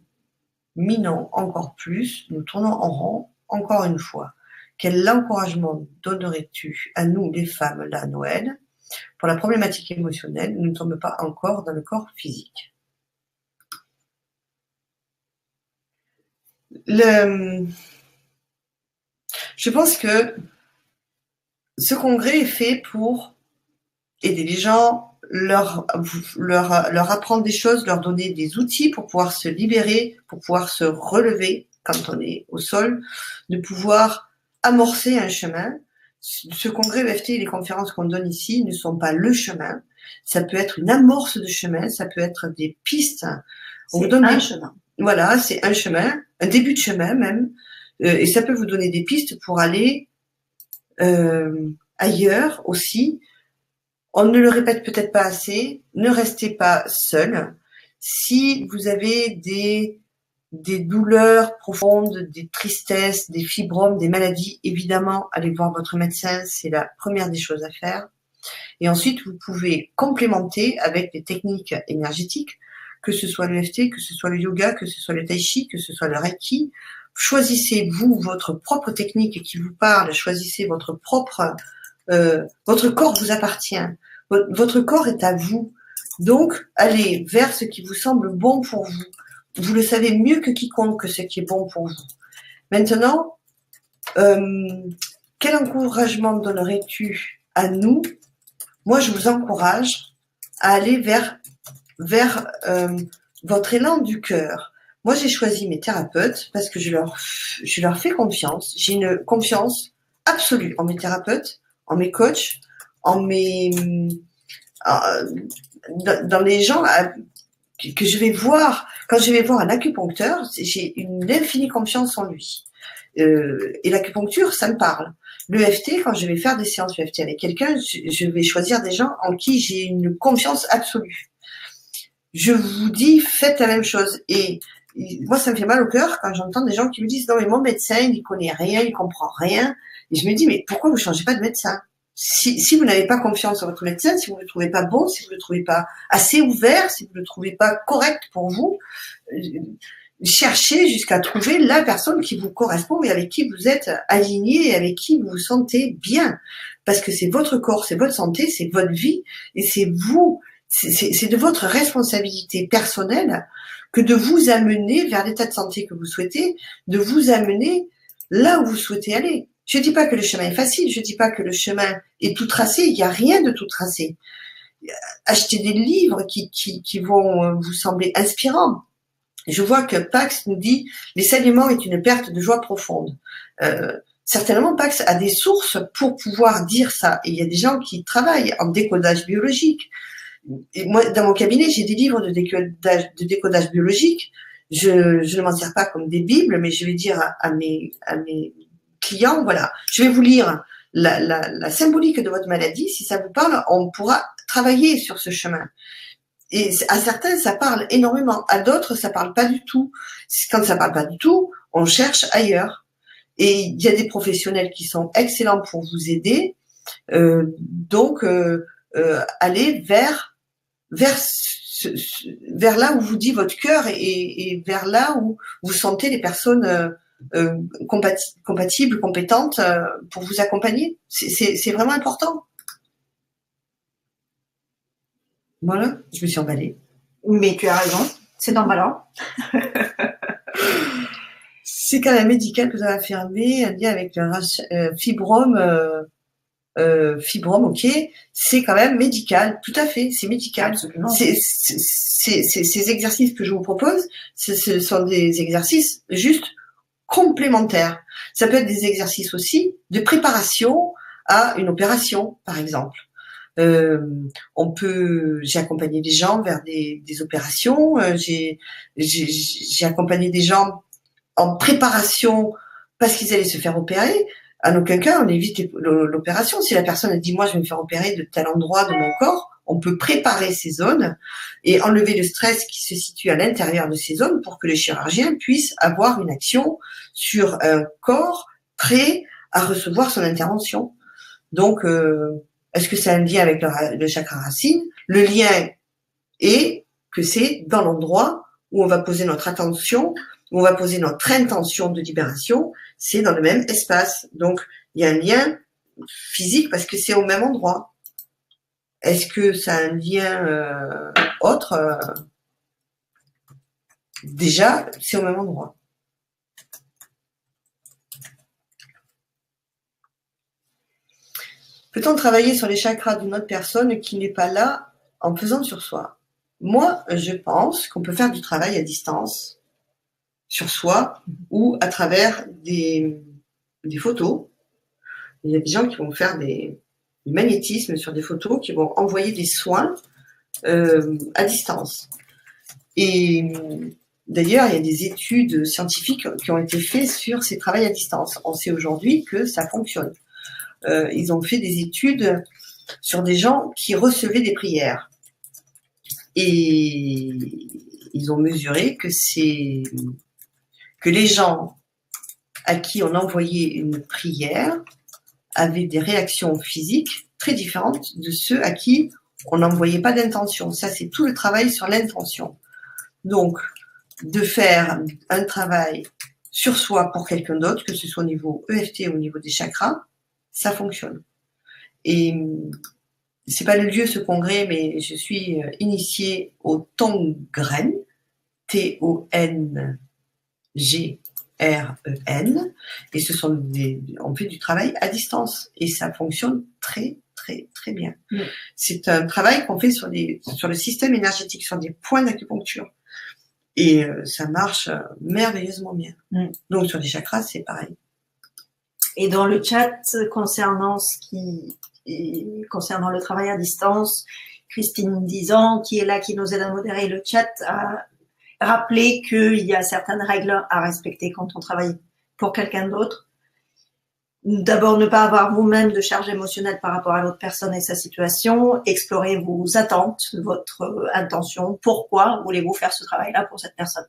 minons encore plus, nous tournons en rond encore une fois. Quel encouragement donnerais-tu à nous, les femmes, là, à Noël? Pour la problématique émotionnelle, nous ne sommes pas encore dans le corps physique. Je pense que ce congrès est fait pour aider les gens, leur apprendre des choses, leur donner des outils pour pouvoir se libérer, pour pouvoir se relever quand on est au sol, de pouvoir amorcer un chemin. Ce congrès EFT et les conférences qu'on donne ici ne sont pas le chemin. Ça peut être une amorce de chemin, ça peut être des pistes. On vous donne un chemin. Voilà, c'est un chemin, un début de chemin même. Et ça peut vous donner des pistes pour aller ailleurs aussi. On ne le répète peut-être pas assez, ne restez pas seul. Si vous avez des douleurs profondes, des tristesses, des fibromes, des maladies, évidemment, allez voir votre médecin, c'est la première des choses à faire. Et ensuite, vous pouvez complémenter avec des techniques énergétiques, que ce soit l'EFT, que ce soit le yoga, que ce soit le tai chi, que ce soit le reiki. Choisissez, vous, votre propre technique qui vous parle, choisissez votre propre... votre corps vous appartient. Votre corps est à vous. Donc, allez vers ce qui vous semble bon pour vous. Vous le savez mieux que quiconque que ce qui est bon pour vous. Maintenant, quel encouragement donnerais-tu à nous? Moi, je vous encourage à aller vers votre élan du cœur. Moi, j'ai choisi mes thérapeutes parce que je leur fais confiance. J'ai une confiance absolue en mes thérapeutes, en mes coachs, dans les gens que je vais voir. Quand je vais voir un acupuncteur, j'ai une infinie confiance en lui. Et l'acupuncture, ça me parle. L'EFT, quand je vais faire des séances EFT avec quelqu'un, je vais choisir des gens en qui j'ai une confiance absolue. Je vous dis, faites la même chose. Et moi, ça me fait mal au cœur quand j'entends des gens qui me disent « Non, mais mon médecin, il connaît rien, il comprend rien. » Et je me dis « Mais pourquoi vous changez pas de médecin ?» Si vous n'avez pas confiance en votre médecin, si vous ne le trouvez pas bon, si vous ne le trouvez pas assez ouvert, si vous ne le trouvez pas correct pour vous, cherchez jusqu'à trouver la personne qui vous correspond et avec qui vous êtes aligné et avec qui vous vous sentez bien. Parce que c'est votre corps, c'est votre santé, c'est votre vie et c'est vous, c'est de votre responsabilité personnelle que de vous amener vers l'état de santé que vous souhaitez, de vous amener là où vous souhaitez aller. Je dis pas que le chemin est facile, je dis pas que le chemin est tout tracé, il n'y a rien de tout tracé. Achetez des livres qui vont vous sembler inspirants. Je vois que Pax nous dit « Les saignements est une perte de joie profonde ». Certainement, Pax a des sources pour pouvoir dire ça. Et il y a des gens qui travaillent en décodage biologique. Et moi, dans mon cabinet, j'ai des livres de décodage biologique. Je ne m'en sers pas comme des bibles, mais je vais dire à mes clients, voilà, je vais vous lire la symbolique de votre maladie. Si ça vous parle, on pourra travailler sur ce chemin. Et à certains, ça parle énormément. À d'autres, ça parle pas du tout. Quand ça parle pas du tout, on cherche ailleurs. Et il y a des professionnels qui sont excellents pour vous aider. Donc, allez vers là où vous dit votre cœur et vers là où vous sentez les personnes compatibles, compétentes pour vous accompagner. C'est vraiment important. Voilà, je me suis emballée. Mais tu as raison, c'est emballant. C'est quand même médical que vous avez affirmé, un lien avec le fibrome. Fibrome, ok, c'est quand même médical, tout à fait, c'est médical. Absolument. Ces exercices que je vous propose, ce sont des exercices juste complémentaires. Ça peut être des exercices aussi de préparation à une opération, par exemple. J'ai accompagné des gens vers des opérations. J'ai accompagné des gens en préparation parce qu'ils allaient se faire opérer. En aucun cas, on évite l'opération. Si la personne dit, moi, je vais me faire opérer de tel endroit de mon corps, on peut préparer ces zones et enlever le stress qui se situe à l'intérieur de ces zones pour que les chirurgiens puissent avoir une action sur un corps prêt à recevoir son intervention. Donc, est-ce que c'est un lien avec le chakra racine? Le lien est que c'est dans l'endroit où on va poser notre attention, où on va poser notre intention de libération, c'est dans le même espace. Donc, il y a un lien physique parce que c'est au même endroit. Est-ce que ça a un lien autre? Déjà, c'est au même endroit. Peut-on travailler sur les chakras d'une autre personne qui n'est pas là en faisant sur soi? Moi, je pense qu'on peut faire du travail à distance sur soi ou à travers des photos. Il y a des gens qui vont faire du magnétisme sur des photos, qui vont envoyer des soins à distance. Et d'ailleurs, il y a des études scientifiques qui ont été faites sur ces travails à distance. On sait aujourd'hui que ça fonctionne. Ils ont fait des études sur des gens qui recevaient des prières. Et ils ont mesuré que les gens à qui on envoyait une prière avaient des réactions physiques très différentes de ceux à qui on n'envoyait pas d'intention. Ça, c'est tout le travail sur l'intention. Donc, de faire un travail sur soi pour quelqu'un d'autre, que ce soit au niveau EFT ou au niveau des chakras, ça fonctionne. Et c'est pas le lieu, ce congrès, mais je suis initiée au Tongren, Tongren, et on fait du travail à distance et ça fonctionne très très très bien. Mmh. C'est un travail qu'on fait sur le système énergétique, sur des points d'acupuncture et ça marche merveilleusement bien. Mmh. Donc sur les chakras, c'est pareil. Et dans le chat concernant le travail à distance, Christine Dizan, qui est là, qui nous aide à modérer le chat, a rappelé qu'il y a certaines règles à respecter quand on travaille pour quelqu'un d'autre. D'abord, ne pas avoir vous-même de charge émotionnelle par rapport à l'autre personne et sa situation. Explorer vos attentes, votre intention. Pourquoi voulez-vous faire ce travail-là pour cette personne?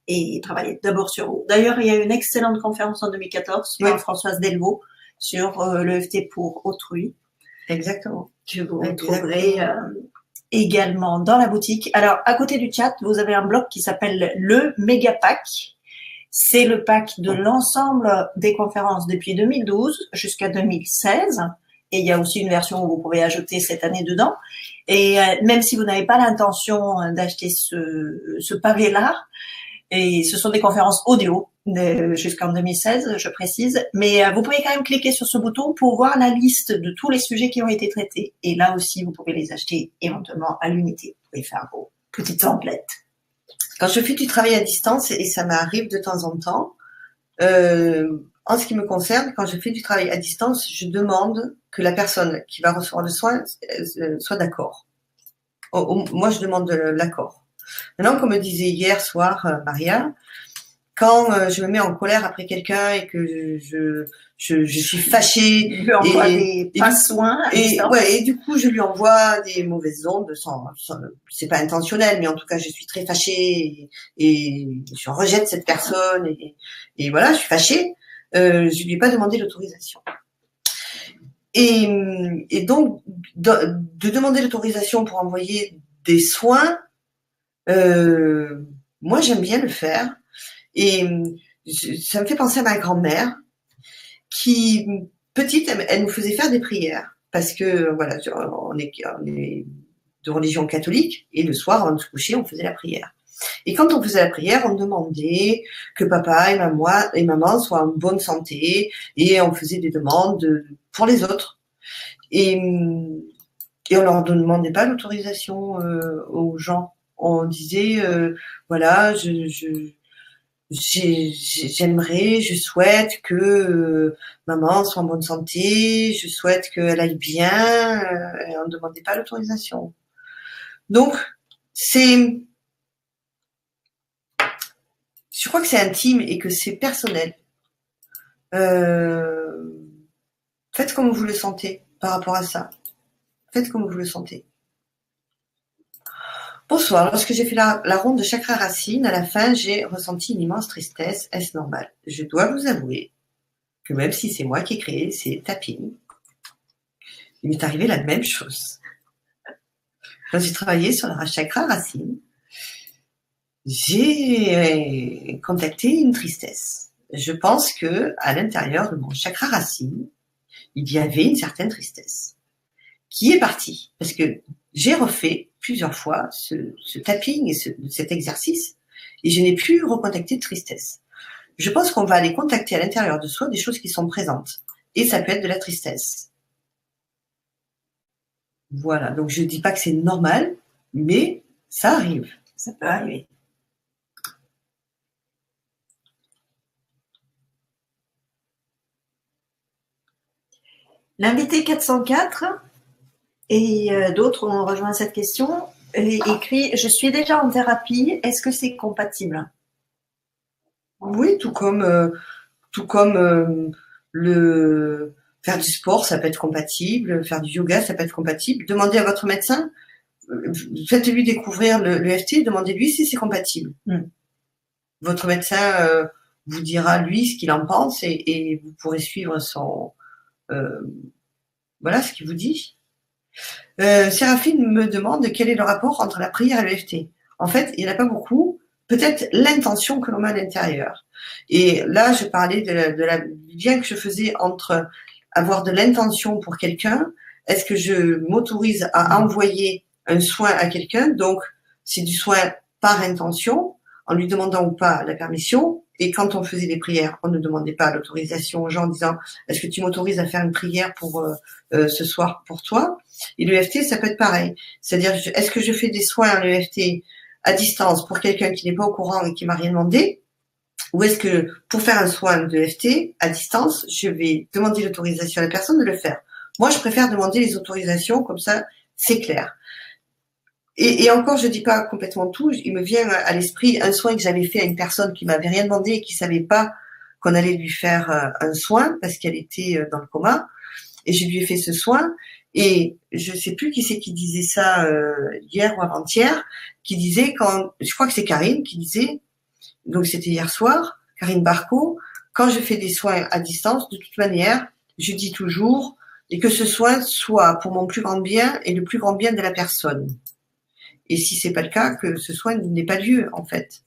Et travailler d'abord sur vous. D'ailleurs, il y a eu une excellente conférence en 2014 par Françoise Delvaux sur l'EFT pour autrui. Exactement. Que vous retrouverez également dans la boutique. Alors, à côté du chat, vous avez un bloc qui s'appelle le Méga Pack. C'est le pack de l'ensemble des conférences depuis 2012 jusqu'à 2016. Et il y a aussi une version où vous pouvez ajouter cette année dedans. Et même si vous n'avez pas l'intention d'acheter ce pavé-là, et ce sont des conférences audio jusqu'en 2016, je précise. Mais vous pouvez quand même cliquer sur ce bouton pour voir la liste de tous les sujets qui ont été traités. Et là aussi, vous pouvez les acheter éventuellement à l'unité. Vous pouvez faire vos petites templates. Quand je fais du travail à distance, et ça m'arrive de temps en temps, en ce qui me concerne, quand je fais du travail à distance, je demande que la personne qui va recevoir le soin soit d'accord. Moi, je demande l'accord. Maintenant, comme me disait hier soir Maria, quand je me mets en colère après quelqu'un et que je suis fâchée, Je lui envoie des passe-soins à distance. Et du coup je lui envoie des mauvaises ondes c'est pas intentionnel, mais en tout cas je suis très fâchée et je rejette cette personne et voilà, je suis fâchée. Je lui ai pas demandé l'autorisation. Et donc de demander l'autorisation pour envoyer des soins, moi j'aime bien le faire. Et ça me fait penser à ma grand-mère qui, petite, elle nous faisait faire des prières parce que voilà, on est de religion catholique et le soir avant de se coucher, on faisait la prière. Et quand on faisait la prière, on demandait que papa et maman soient en bonne santé et on faisait des demandes pour les autres. Et on leur demandait pas l'autorisation aux gens. On disait voilà, j'aimerais, je souhaite que maman soit en bonne santé, je souhaite qu'elle aille bien, et on ne demandait pas l'autorisation. Donc, je crois que c'est intime et que c'est personnel. Faites comme vous le sentez par rapport à ça. Faites comme vous le sentez. Bonsoir, lorsque j'ai fait la ronde de chakra racine, à la fin, j'ai ressenti une immense tristesse. Est-ce normal? Je dois vous avouer que même si c'est moi qui ai créé ces tappings, il m'est arrivé la même chose. Quand j'ai travaillé sur la chakra racine, j'ai contacté une tristesse. Je pense que à l'intérieur de mon chakra racine, il y avait une certaine tristesse qui est partie parce que j'ai refait plusieurs fois ce tapping et cet exercice et je n'ai plus recontacté de tristesse. Je pense qu'on va aller contacter à l'intérieur de soi des choses qui sont présentes et ça peut être de la tristesse. Voilà, donc je ne dis pas que c'est normal, mais ça arrive. Ça peut arriver. L'invité 404 et d'autres ont rejoint cette question et écrit « Je suis déjà en thérapie, est-ce que c'est compatible ?» Oui, tout comme le faire du sport, ça peut être compatible, faire du yoga, ça peut être compatible. Demandez à votre médecin, faites-lui découvrir l'EFT, demandez-lui si c'est compatible. Votre médecin vous dira lui ce qu'il en pense et vous pourrez suivre voilà ce qu'il vous dit. Séraphine me demande quel est le rapport entre la prière et l'EFT. En fait, il n'y en a pas beaucoup. Peut-être l'intention que l'on met à l'intérieur. Et là, je parlais du lien que je faisais entre avoir de l'intention pour quelqu'un. Est-ce que je m'autorise à envoyer un soin à quelqu'un? Donc, c'est du soin par intention, en lui demandant ou pas la permission. Et quand on faisait des prières, on ne demandait pas l'autorisation aux gens en disant « Est-ce que tu m'autorises à faire une prière pour ce soir pour toi ?» Et l'EFT, ça peut être pareil. C'est-à-dire, est-ce que je fais des soins en EFT à distance pour quelqu'un qui n'est pas au courant et qui m'a rien demandé? Ou est-ce que pour faire un soin de EFT à distance, je vais demander l'autorisation à la personne de le faire? Moi, je préfère demander les autorisations, comme ça, c'est clair. Et encore, je dis pas complètement tout. Il me vient à l'esprit un soin que j'avais fait à une personne qui m'avait rien demandé et qui savait pas qu'on allait lui faire un soin parce qu'elle était dans le coma. Et je lui ai fait ce soin. Et je sais plus qui c'est qui disait ça hier ou avant-hier, qui disait je crois que c'est Karine qui disait, donc c'était hier soir, Karine Barco, quand je fais des soins à distance, de toute manière, je dis toujours, et que ce soin soit pour mon plus grand bien et le plus grand bien de la personne. Et si c'est pas le cas, que ce soin n'ait pas lieu, en fait.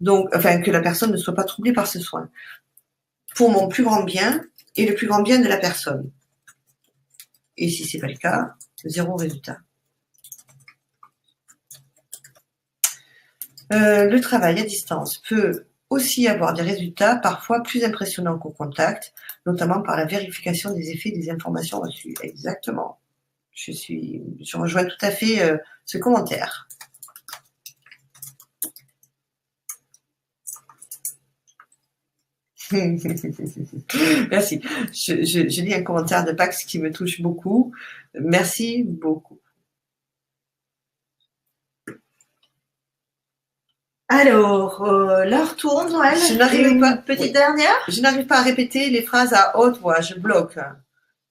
Donc, enfin, que la personne ne soit pas troublée par ce soin. Pour mon plus grand bien et le plus grand bien de la personne. Et si c'est pas le cas, 0 résultat. Le travail à distance peut aussi avoir des résultats parfois plus impressionnants qu'au contact, notamment par la vérification des effets des informations reçues. Exactement. Je rejoins tout à fait ce commentaire. Merci. Je lis un commentaire de Pax qui me touche beaucoup. Merci beaucoup. Alors, l'heure tourne, Noël. Je n'arrive pas. Petite dernière. Je n'arrive pas à répéter les phrases à haute voix. Je bloque.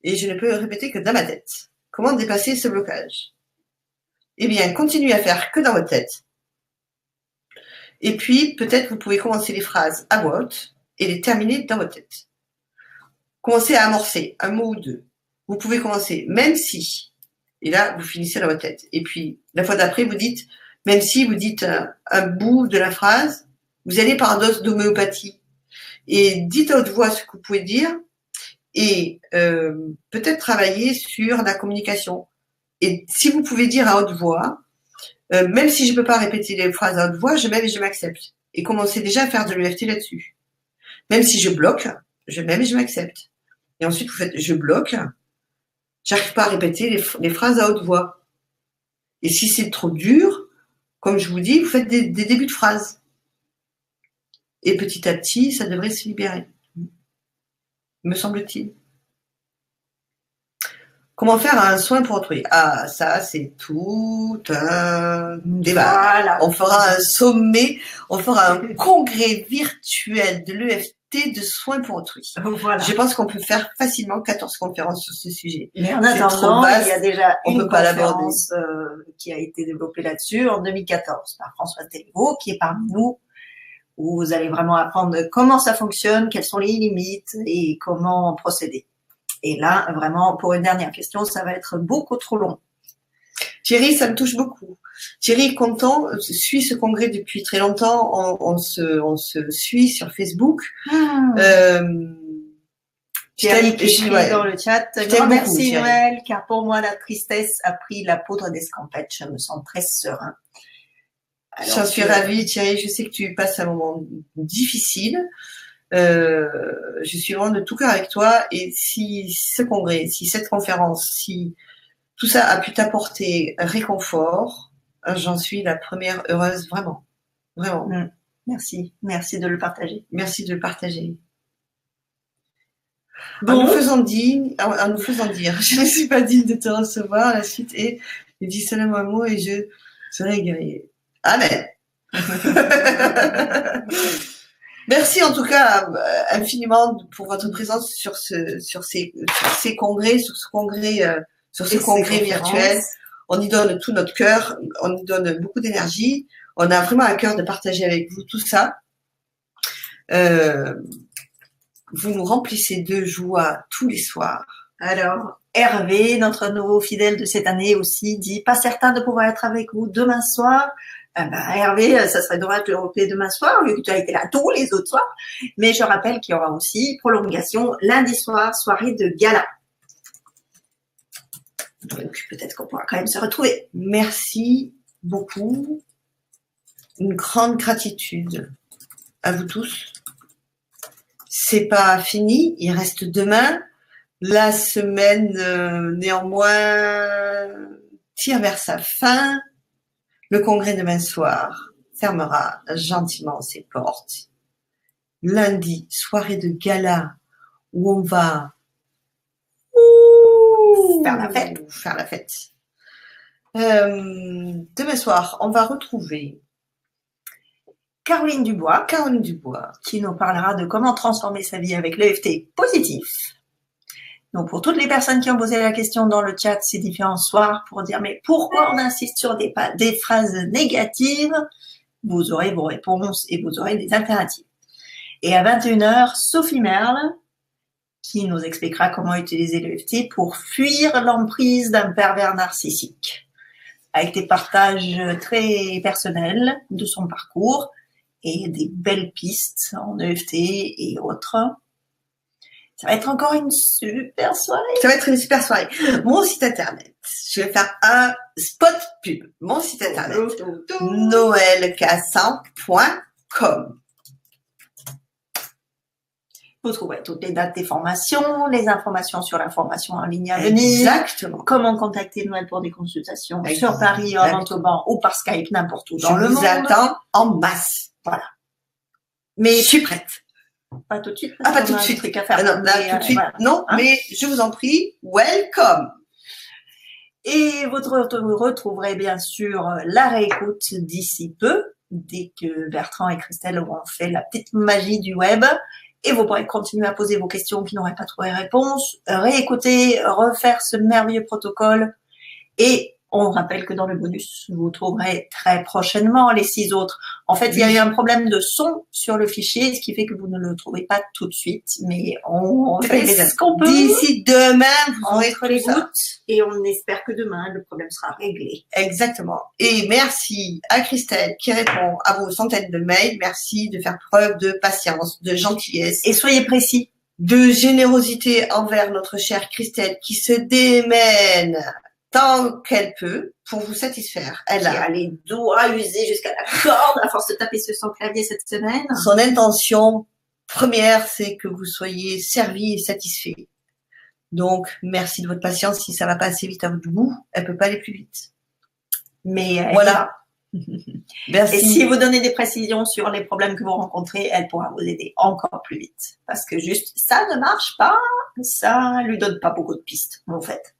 Et je ne peux répéter que dans ma tête. Comment dépasser ce blocage? Eh bien, continuez à faire que dans votre tête. Et puis, peut-être vous pouvez commencer les phrases à voix haute et les terminer dans votre tête. Commencez à amorcer un mot ou deux. Vous pouvez commencer, même si, et là, vous finissez dans votre tête. Et puis, la fois d'après, vous dites, même si vous dites un bout de la phrase, vous allez par un dose d'homéopathie. Et dites à haute voix ce que vous pouvez dire et peut-être travailler sur la communication. Et si vous pouvez dire à haute voix, même si je ne peux pas répéter les phrases à haute voix, je m'aime et je m'accepte. Et commencez déjà à faire de l'EFT là-dessus. Même si je bloque, je m'aime et je m'accepte. Et ensuite, vous faites je bloque, j'arrive pas à répéter les phrases à haute voix. Et si c'est trop dur, comme je vous dis, vous faites des débuts de phrases. Et petit à petit, ça devrait se libérer. Me semble-t-il. Comment faire un soin pour autrui? Ah, ça, c'est tout un débat. Voilà. On fera un sommet, on fera un congrès virtuel de l'EFT de soins pour autrui. Voilà. Je pense qu'on peut faire facilement 14 conférences sur ce sujet. Mais en C'est trop attendant, vaste, il y a déjà on une peut pas l'aborder. conférence qui a été développée là-dessus en 2014 par François Telliveau, qui est parmi nous, où vous allez vraiment apprendre comment ça fonctionne, quelles sont les limites et comment procéder. Et là, vraiment, pour une dernière question, ça va être beaucoup trop long. Thierry, ça me touche beaucoup. Thierry est content, suit ce congrès depuis très longtemps. On se suit sur Facebook. Thierry qui écrit ouais. dans le chat. Je t'aime Grand beaucoup, merci Thierry. Noël, car pour moi la tristesse a pris la poudre d'escampette. Je me sens très serein. J'en suis ravie, Thierry. Je sais que tu passes un moment difficile. Je suis vraiment de tout cœur avec toi. Et si ce congrès, si cette conférence, si tout ça a pu t'apporter réconfort, j'en suis la première heureuse, vraiment. Vraiment. Merci. Merci de le partager. Merci de le partager. Bon. En nous faisant dire, je ne suis pas digne de te recevoir, la suite est, je dis salam à moi et je serai guerrier. Amen. Merci en tout cas infiniment pour votre présence sur ces congrès, sur ce congrès virtuel. On y donne tout notre cœur, on y donne beaucoup d'énergie. On a vraiment à cœur de partager avec vous tout ça. Vous nous remplissez de joie tous les soirs. Alors, Hervé, notre nouveau fidèle de cette année aussi, dit « Pas certain de pouvoir être avec vous demain soir. » Hervé, ça serait dommage de le repayer demain soir, vu que tu as été là tous les autres soirs. Mais je rappelle qu'il y aura aussi prolongation lundi soir, soirée de gala. Donc, peut-être qu'on pourra quand même se retrouver. Merci beaucoup. Une grande gratitude à vous tous. C'est pas fini, il reste demain. La semaine, néanmoins, tire vers sa fin. Le congrès demain soir fermera gentiment ses portes. Lundi, soirée de gala où on va faire la fête. Demain soir, on va retrouver Caroline Dubois, qui nous parlera de comment transformer sa vie avec l'EFT positif. Donc, pour toutes les personnes qui ont posé la question dans le chat ces différents soirs pour dire mais pourquoi on insiste sur des phrases négatives, vous aurez vos réponses et vous aurez des alternatives. Et à 21h, Sophie Merle, qui nous expliquera comment utiliser l'EFT pour fuir l'emprise d'un pervers narcissique, avec des partages très personnels de son parcours et des belles pistes en EFT et autres. Ça va être encore une super soirée. Ça va être une super soirée. Mon site internet, je vais faire un spot pub. Mon site internet, noelcassan.com. Vous trouverez toutes les dates des formations, les informations sur la formation en ligne à venir. Exactement. Comment contacter Noël pour des consultations sur Paris, à Montauban ou par Skype, n'importe où dans le monde. Je vous attends en masse. Voilà. Mais je suis prête. Pas tout de suite. Pas tout de suite. Truc à faire. Non, là, tout de suite. Voilà. Non, hein? Mais je vous en prie, welcome. Et vous retrouverez bien sûr la réécoute d'ici peu dès que Bertrand et Christelle auront fait la petite magie du web. Et vous pourrez continuer à poser vos questions qui n'auraient pas trouvé réponse, réécouter, refaire ce merveilleux protocole. Et on rappelle que dans le bonus, vous trouverez très prochainement les 6 autres. En fait, il y a eu un problème de son sur le fichier, ce qui fait que vous ne le trouvez pas tout de suite. Mais on fait ce qu'on peut. D'ici demain, vous aurez Entre les gouttes. Et on espère que demain, le problème sera réglé. Exactement. Et merci à Christelle qui répond à vos centaines de mails. Merci de faire preuve de patience, de gentillesse. Et soyez précis. De générosité envers notre chère Christelle qui se démène tant qu'elle peut pour vous satisfaire. Elle a les doigts usés jusqu'à la corde à force de taper sur son clavier cette semaine. Son intention première, c'est que vous soyez servi et satisfait. Donc, merci de votre patience. Si ça va pas assez vite à votre goût, elle peut pas aller plus vite. Mais voilà. Merci. Et si vous donnez des précisions sur les problèmes que vous rencontrez, elle pourra vous aider encore plus vite. Parce que juste, ça ne marche pas, ça lui donne pas beaucoup de pistes, en fait.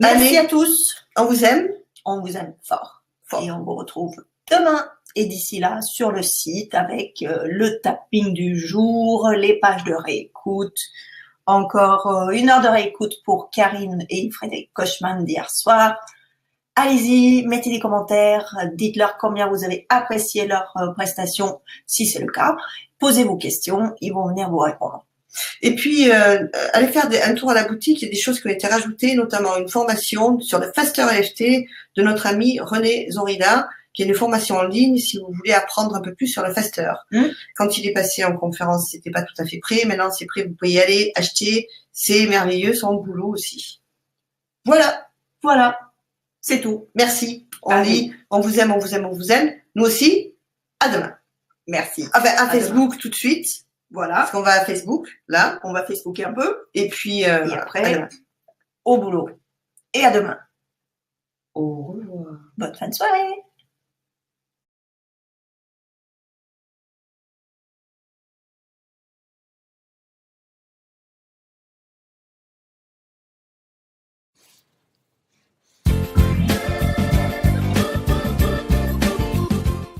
Merci à tous. On vous aime. On vous aime fort. Et on vous retrouve demain. Et d'ici là, sur le site avec le tapping du jour, les pages de réécoute. Encore 1 heure de réécoute pour Karine et Frédéric Kochman d'hier soir. Allez-y, mettez des commentaires, dites-leur combien vous avez apprécié leur prestation, si c'est le cas. Posez vos questions, ils vont venir vous répondre. Et puis, allez faire un tour à la boutique, il y a des choses qui ont été rajoutées, notamment une formation sur le Faster EFT de notre ami René Zorida, qui est une formation en ligne si vous voulez apprendre un peu plus sur le Faster. Quand il est passé en conférence, c'était pas tout à fait prêt. Maintenant, c'est prêt, vous pouvez y aller, acheter. C'est merveilleux, son boulot aussi. Voilà. C'est tout. Merci. On dit, on vous aime, on vous aime, on vous aime. Nous aussi. À demain. Merci. Enfin, à Facebook tout de suite. Voilà. Parce qu'on va à Facebook, là. On va Facebooker un peu. Et puis, et après, au boulot. Et à demain. Au revoir. Bonne fin de soirée.